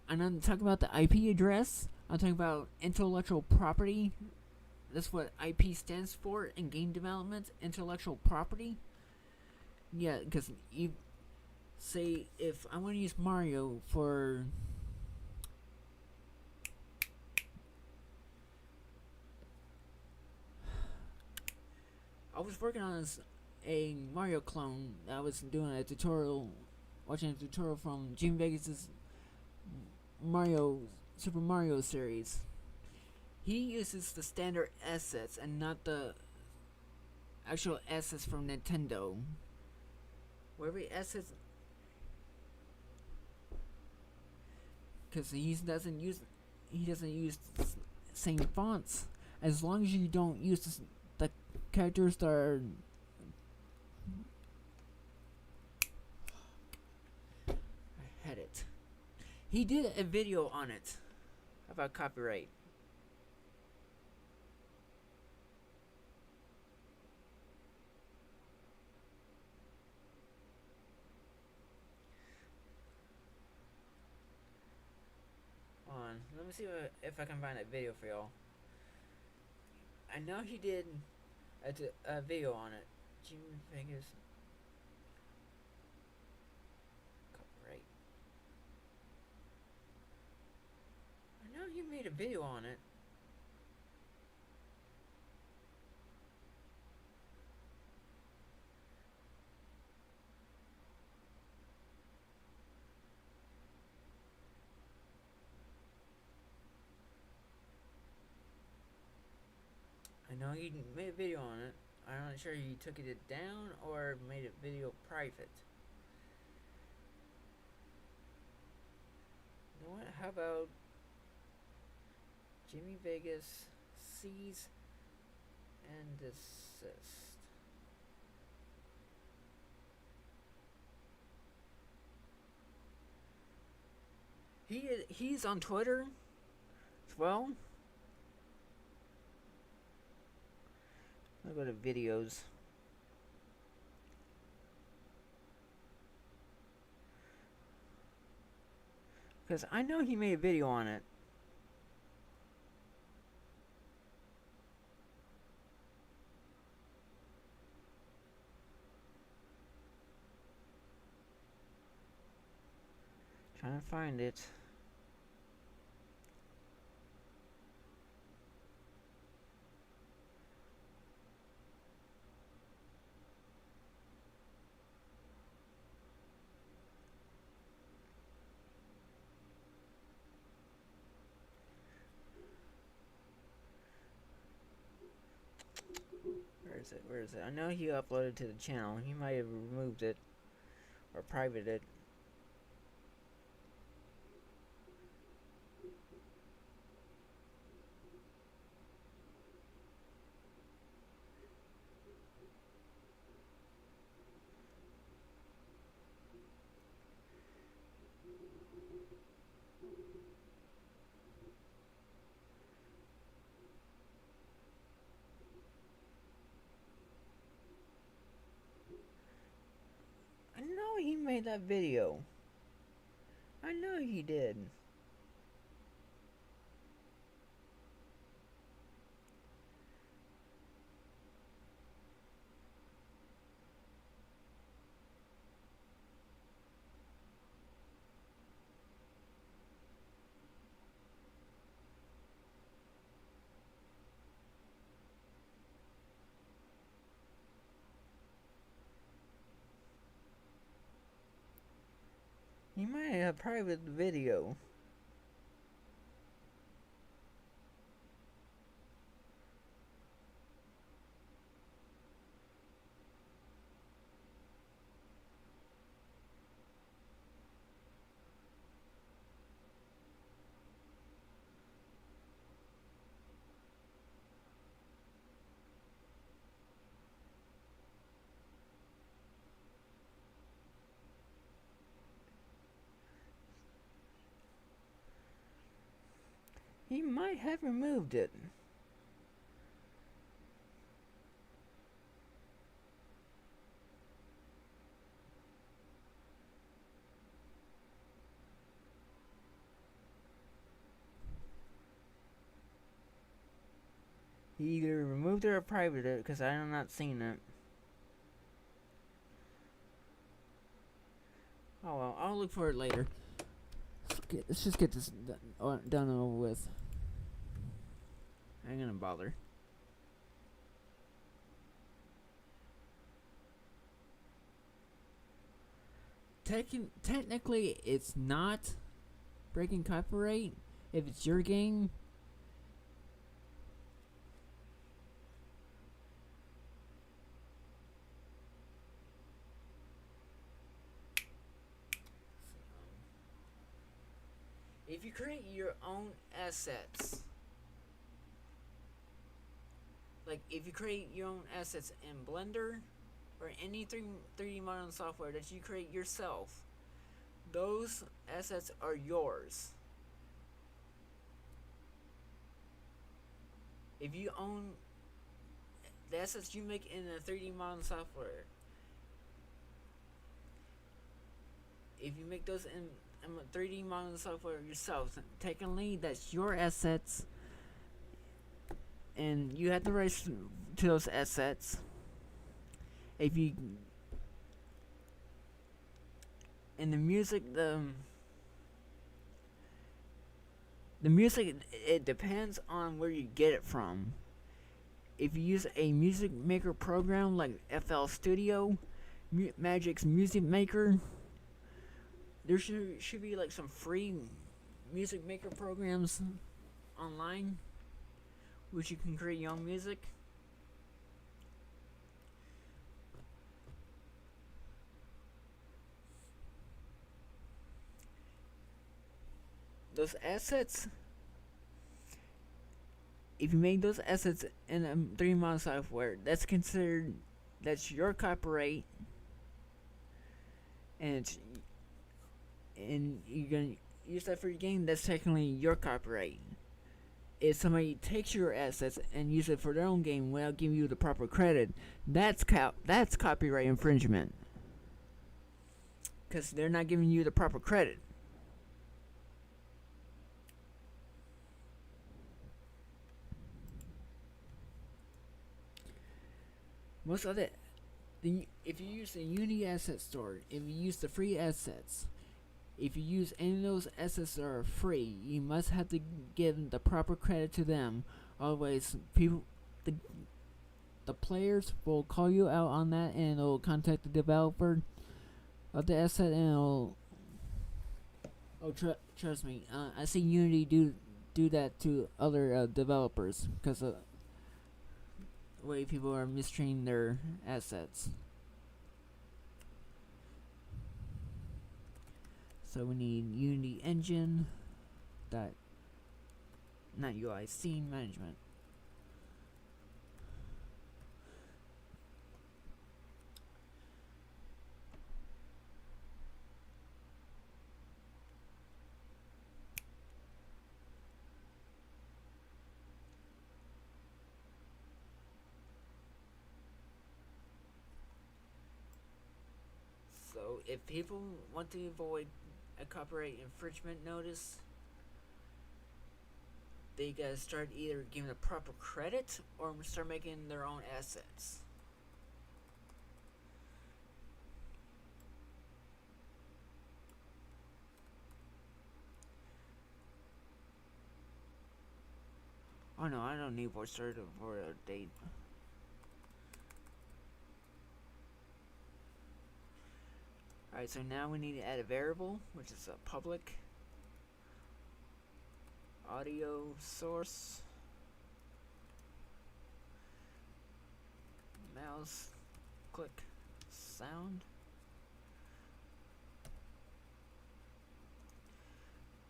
I'm not talking about the IP address. I'm talking about intellectual property. That's what IP stands for in game development. Intellectual property. Yeah, because you say if I want to use Mario for was working on a Mario clone. I was doing a tutorial, watching a tutorial from Jim Vegas's Super Mario series. He uses the standard assets and not the actual assets from Nintendo. Where every asset, because he doesn't use the same fonts. As long as you don't use the characters that are I had it. He did a video on it about copyright. Let me see if I can find that video for y'all. I know he did a video on it. Jimmy Vegas. Copyright. I know he made a video on it. I know he made a video on it. I'm not sure he took it down or made a video private. You know what? How about Jimmy Vegas sees and desist? He's on Twitter as well. I'll go to videos. Because I know he made a video on it. Trying to find it. Where is it? I know he uploaded to the channel. He might have removed it or privated it. He made that video. I know he did. He might have a private video. He might have removed it. He either removed it or privated it, because I am not seeing it. Oh well, I'll look for it later. Let's just get this done and over with. I ain't gonna bother. technically it's not breaking copyright if it's your game. If you create your own assets, like if you create your own assets in Blender or any 3D modeling software that you create yourself, those assets are yours. If you own the assets you make in a 3D modeling software, if you make those in 3D modeling software yourself, technically that's your assets, and you have the rights to those assets. If you and the music, it depends on where you get it from. If you use a music maker program like FL Studio, Magic's Music Maker, there should be like some free music maker programs online which you can create your own music. Those assets, if you make those assets in a 3D model software, that's your copyright, and you're gonna use that for your game. That's technically your copyright. If somebody takes your assets and use it for their own game without giving you the proper credit, that's copyright infringement, because they're not giving you the proper credit. Most of it, if you use the Unity Asset Store, if you use the free assets, if you use any of those assets that are free, you must have to give the proper credit to them. Otherwise, the players will call you out on that, and it'll contact the developer of the asset, and it'll. Oh, trust me, I see Unity do that to other developers because of the way people are mistreating their assets. So we need Unity Engine not UI, scene management. So if people want to avoid a copyright infringement notice, they gotta start either giving the proper credit or start making their own assets. Oh no, I don't need voice start for a date. Alright, so now we need to add a variable, which is a public audio source. Mouse click sound.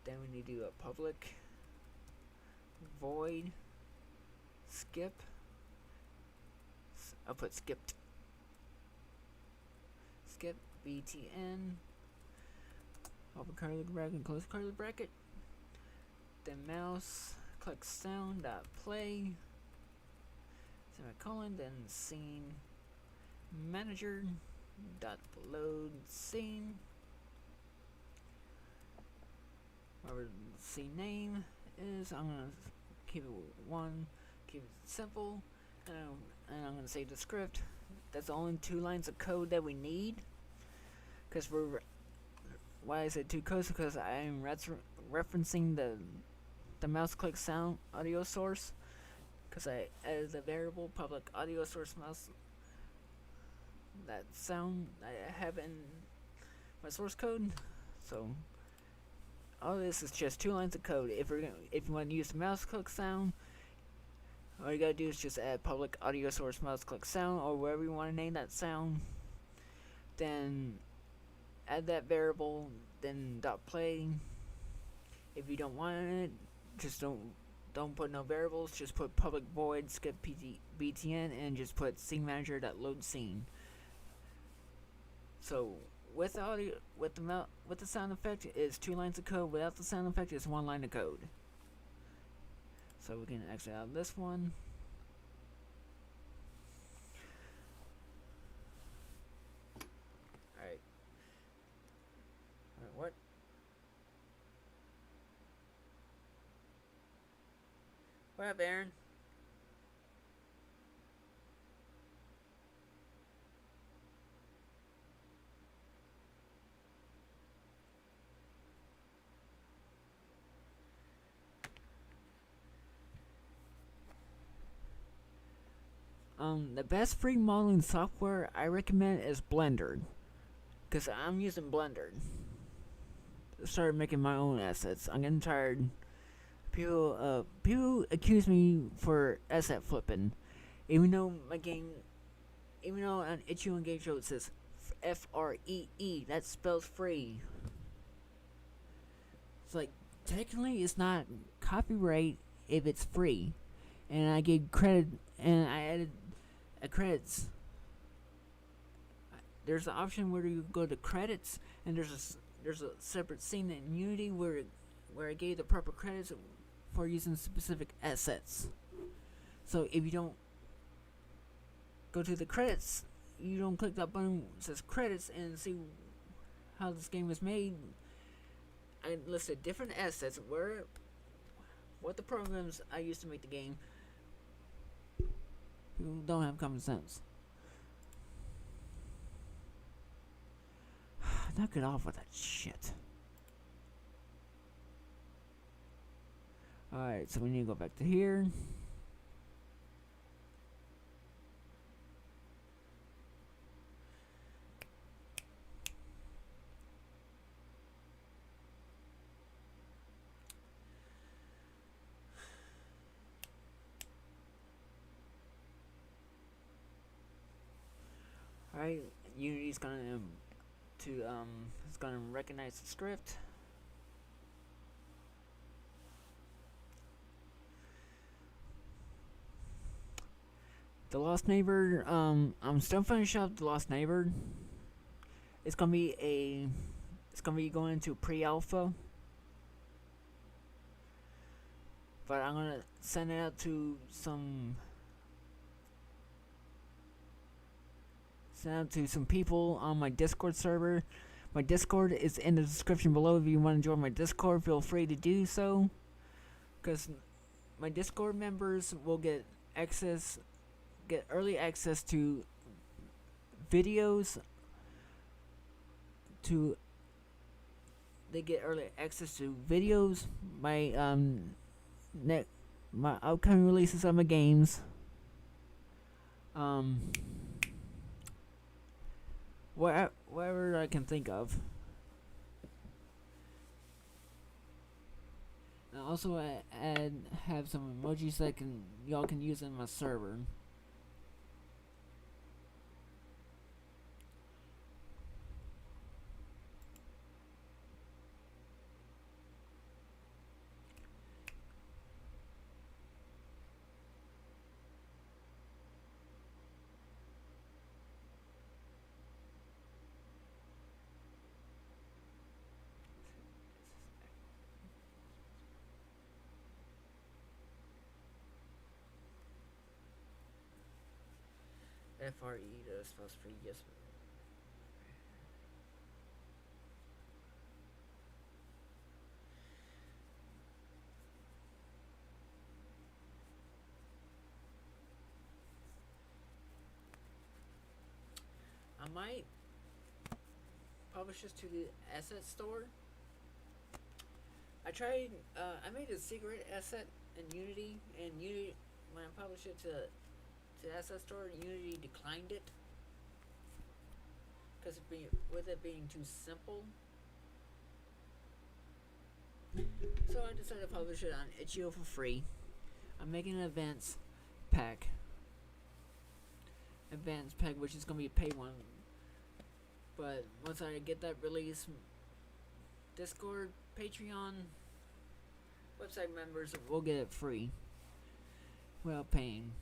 Then we need to do a public void skip. I'll put skipped. Skip btn, open curly bracket, close curly bracket, then mouse click sound dot play, semicolon, then scene manager dot load scene, whatever the scene name is. I'm gonna keep it one, keep it simple, and I'm gonna save the script. That's the only 2 lines of code that we need. Because why I said 2 codes? Because I am referencing the mouse click sound audio source. Because I added the variable public audio source mouse. That sound I have in my source code. So all this is just 2 lines of code. If you want to use the mouse click sound, all you gotta do is just add public audio source mouse click sound, or wherever you want to name that sound. Then add that variable, then .play. If you don't want it, just don't put no variables. Just put public void skip btn and just put scene manager .load scene. So with the audio, with the sound effect is 2 lines of code. Without the sound effect, it's 1 line of code. So we can exit out this one. Alright. What? What up, Aaron? The best free modeling software I recommend is Blender, cause I'm using Blender. Started making my own assets. I'm getting tired. People accuse me for asset flipping, even though on Itch.io and GameCube it says FREE. That spells free. It's like technically it's not copyright if it's free, and I gave credit and I added credits. There's an option where you go to credits, and there's a separate scene in Unity where I gave the proper credits for using specific assets. So if you don't go to the credits, you don't click that button that says credits and see how this game was made. I listed different assets, what the programs I used to make the game. People don't have common sense. Knock it off with that shit. Alright, so we need to go back to here. Alright, Unity's gonna it's gonna recognize the script. The Lost Neighbor, I'm still finishing up The Lost Neighbor. It's gonna be going into pre-alpha, but I'm gonna send it out to some people on my Discord server. My Discord is in the description below. If you want to join my Discord, feel free to do so, because my Discord members will get early access to videos. My upcoming releases of my games. Whatever I can think of. And also, I have some emojis that y'all can use in my server. FRE does spells free, yes. I might publish this to the asset store. I made a secret asset in Unity, and Unity, when I published it to the asset store, Unity declined it, because with it being too simple. So I decided to publish it on itch.io for free. I'm making an advanced pack, which is gonna be a paid one. But once I get that release, Discord, Patreon, website members will get it free without paying.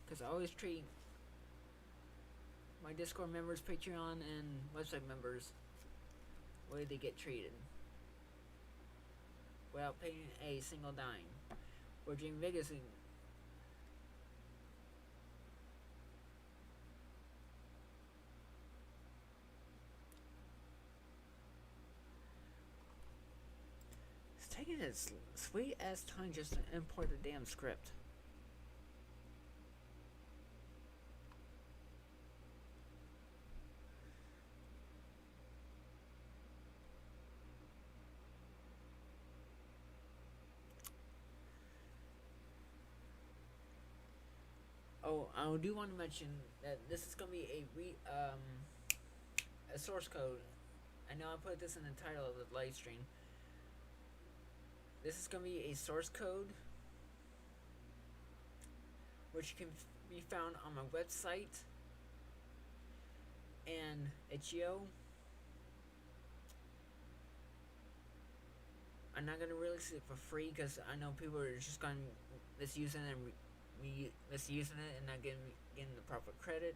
Because I always treat my Discord members, Patreon, and website members the way they get treated, without paying a single dime. Where Dream Vegas it's taking its sweet ass time just to import the damn script. Oh, I do want to mention that this is gonna be a source code. I know I put this in the title of the live stream. This is gonna be a source code, which can be found on my website and itch.io. I'm not gonna release it for free because I know people are just gonna misuse it and misusing it and not getting the proper credit.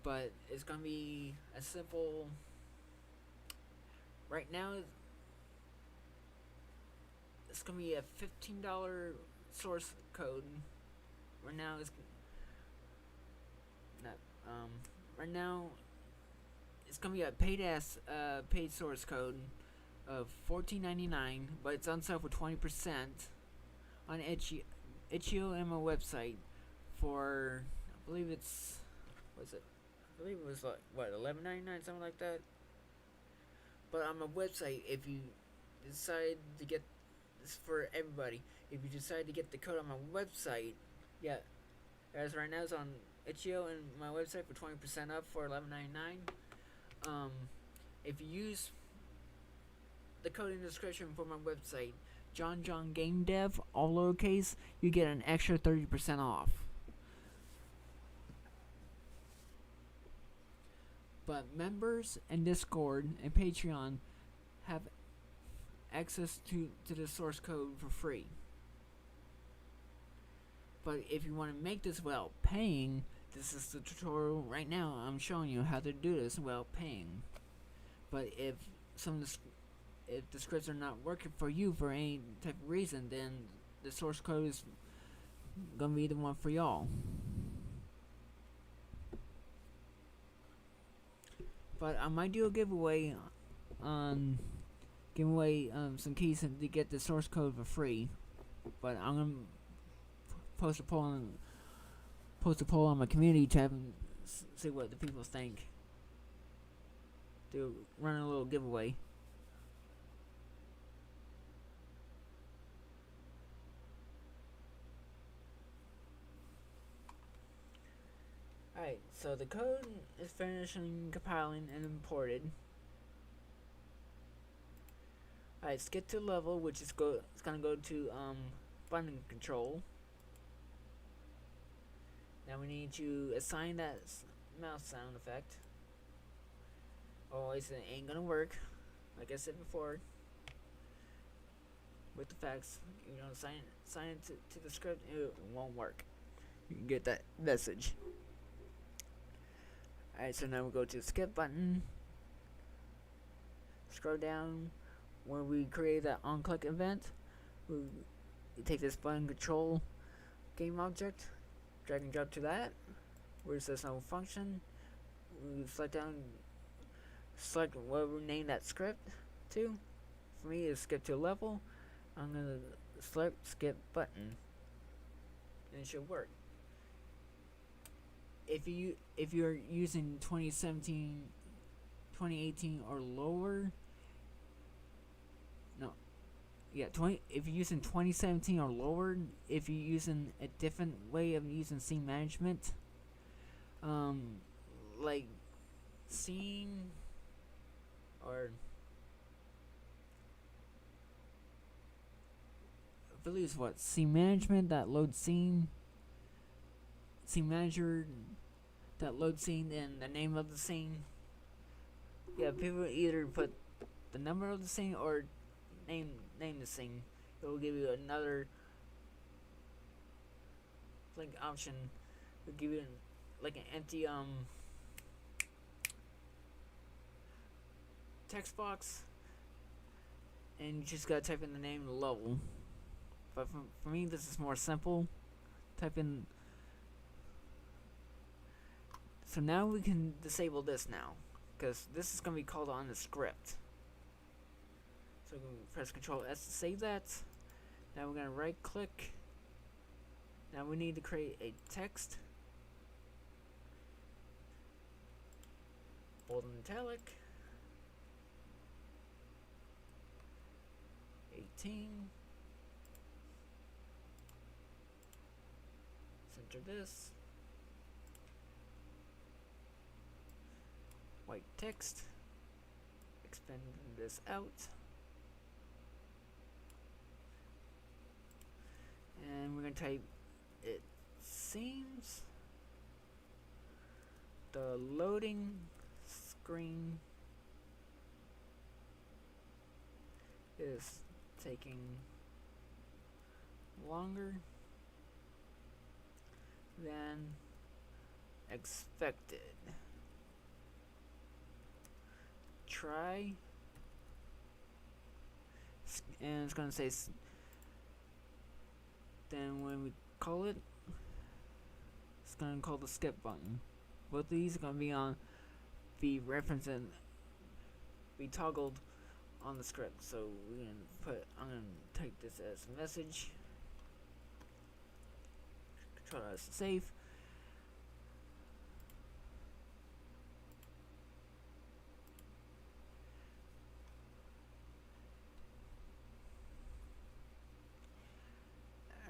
But it's gonna be a simple. Right now, it's gonna be a $15 source code. Right now, it's not. Right now, it's gonna be a paid source code of $14.99, but it's on sale for 20% on itch.io and my website for, I believe it's, I believe it was like what, $11.99, something like that. But on my website, if you decide to get this for everybody, if you decide to get the code on my website, yeah, as right now it's on itch.io and my website for 20% up for $11.99. If you use the code in the description for my website, John Game Dev, all lowercase, you get an extra 30% off. But members and Discord and Patreon have access to the source code for free. But if you want to make this without paying, this is the tutorial right now. I'm showing you how to do this without paying. But if the scripts are not working for you for any type of reason, then the source code is gonna be the one for y'all. But I might do a giveaway on some keys to get the source code for free. But I'm gonna post a poll on my community tab and see what the people think. To run a little giveaway. Alright, so the code is finishing compiling and imported. Alright, skip to level, which is it's gonna go to button control. Now we need to assign that mouse sound effect. Always, it ain't gonna work, like I said before. With the facts, sign it to the script, it won't work. You can get that message. Alright, so now we'll go to the skip button. Scroll down where we create that on-click event. We take this button control game object, drag and drop to that where it says no function. We select what we name that script to. For me, is skip to level. I'm gonna select skip button, and it should work. If you're using 2017, 2018 or lower, no, yeah, 20. If you're using 2017 or lower, if you're using a different way of using scene management, um, like scene or I believe it's what scene management that load scene manager that load scene and the name of the scene. Yeah, people either put the number of the scene or name the scene. It will give you another blank option. It'll give you like an empty text box, and you just gotta type in the name and the level. But for me, this is more simple. Type in. So now we can disable this now, because this is gonna be called on the script. So we can press Control S to save that. Now we're gonna right click. Now we need to create a text. Bold and italic. 18. Center this. White text. Expand this out. And we're going to type, it seems the loading screen is taking longer than expected. Try, and it's going to say, then when we call it, it's going to call the skip button. Both of these are going to be on the reference and be toggled on the script. So we can put, I'm going to type this as a message. Control S to save.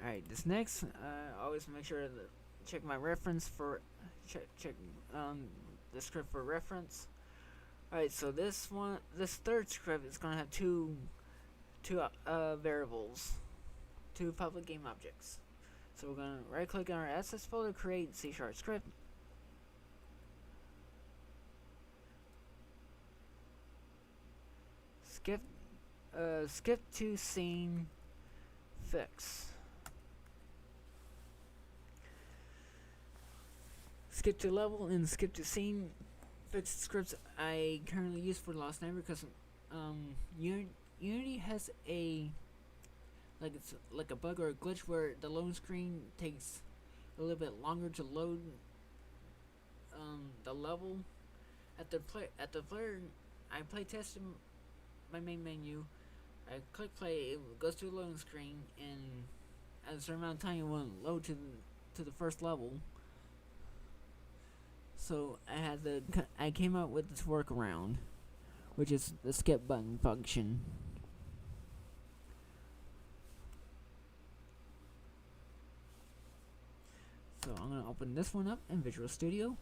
Alright, this next, always make sure to check my reference for, check the script for reference. Alright, so this third script is going to have two variables, two public game objects. So we're going to right click on our assets folder, create C# script. Skip to scene fix. Skip to level and skip to scene fix scripts I currently use for Lost Neighbor because Unity has it's like a bug or a glitch where the loading screen takes a little bit longer to load the level. At the player, I play tested my main menu. I click play, it goes to the loading screen, and at a certain amount of time it won't load to the first level. So I came up with this workaround, which is the skip button function. So I'm gonna open this one up in Visual Studio.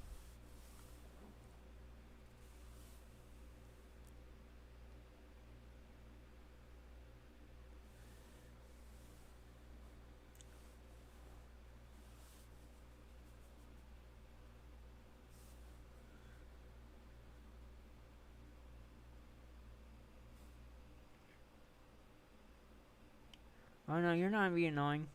Oh no, you're not being annoying.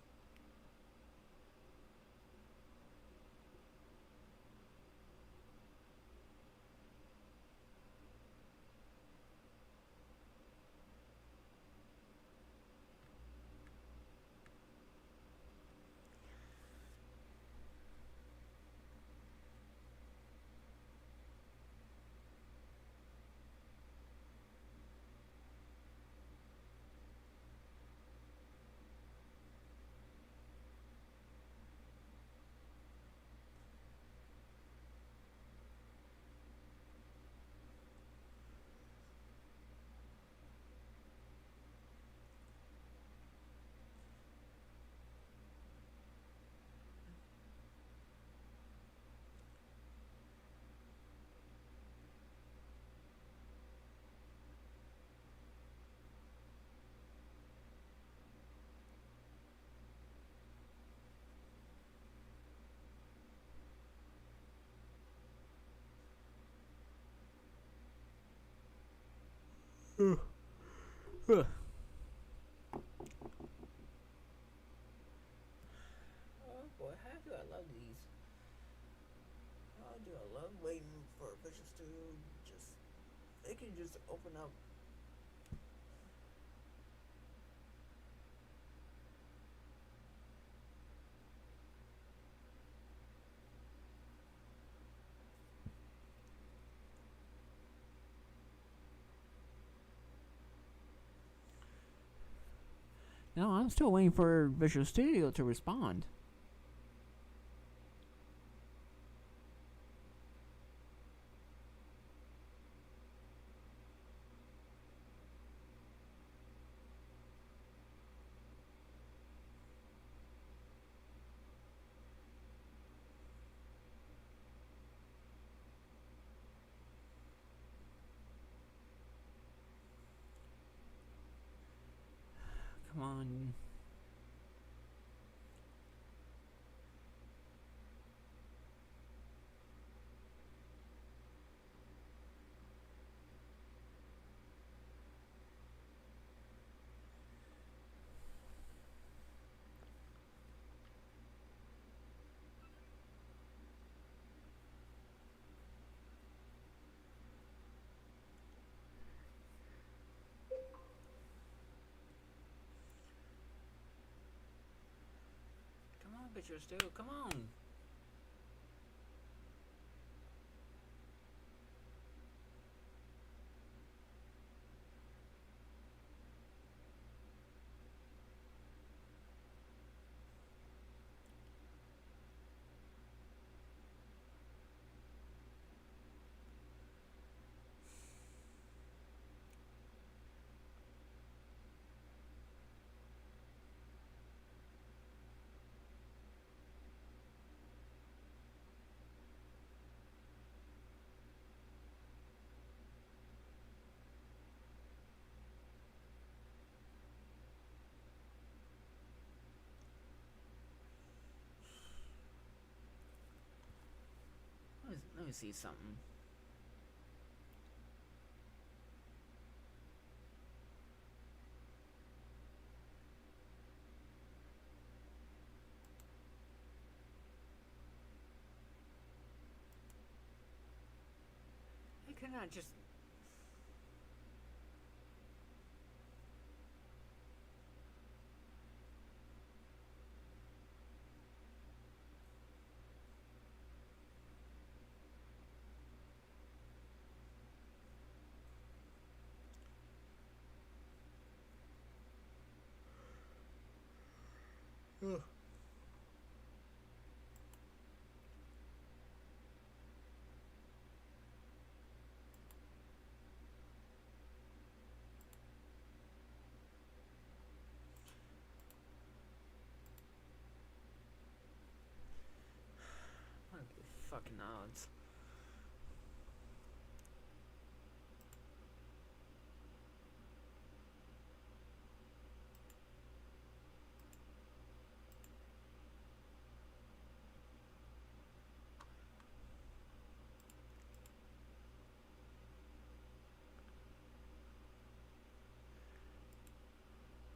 Oh boy, how do I love these? How do I love waiting for Visual Studio? Just they can just open up. No, I'm still waiting for Visual Studio to respond. Come on. Come on, Visual Studio, come on. Let me see something. I cannot just. Ugh. What the fucking odds?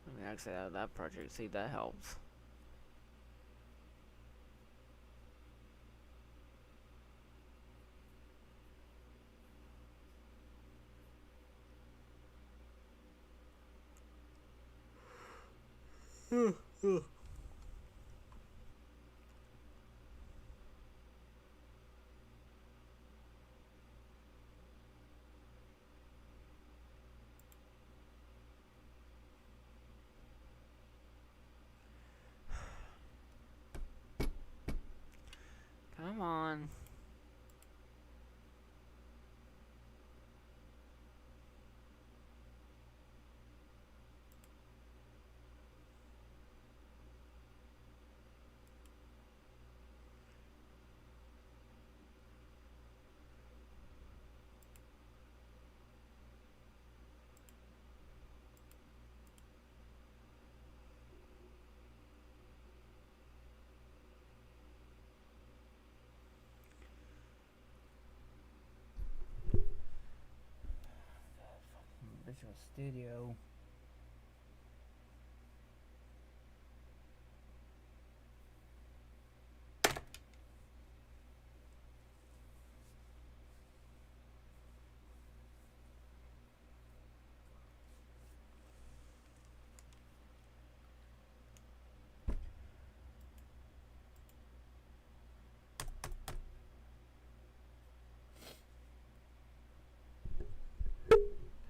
Let me exit out of that project, see if that helps. Come on. studio.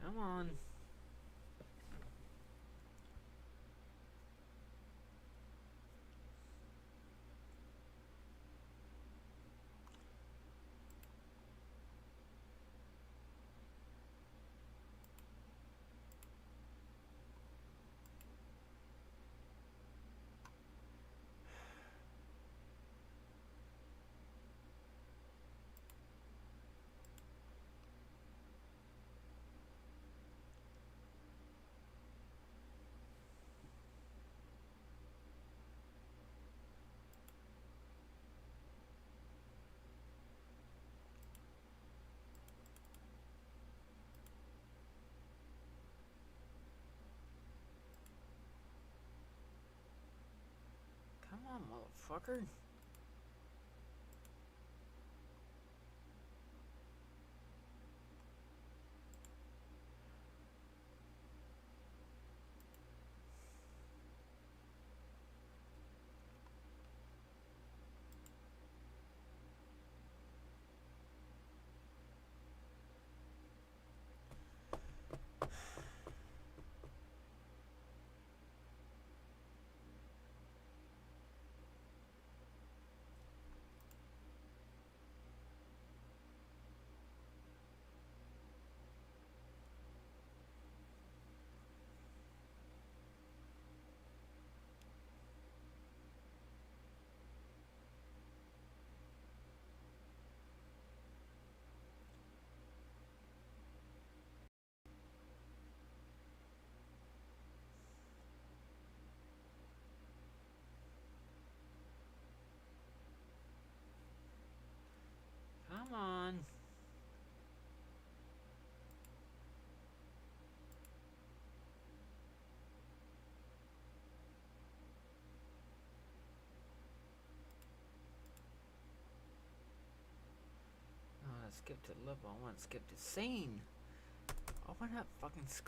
Come on. Come on, motherfucker. Come on. Oh, I skipped a level. I want to skip the scene. Open up fucking screen.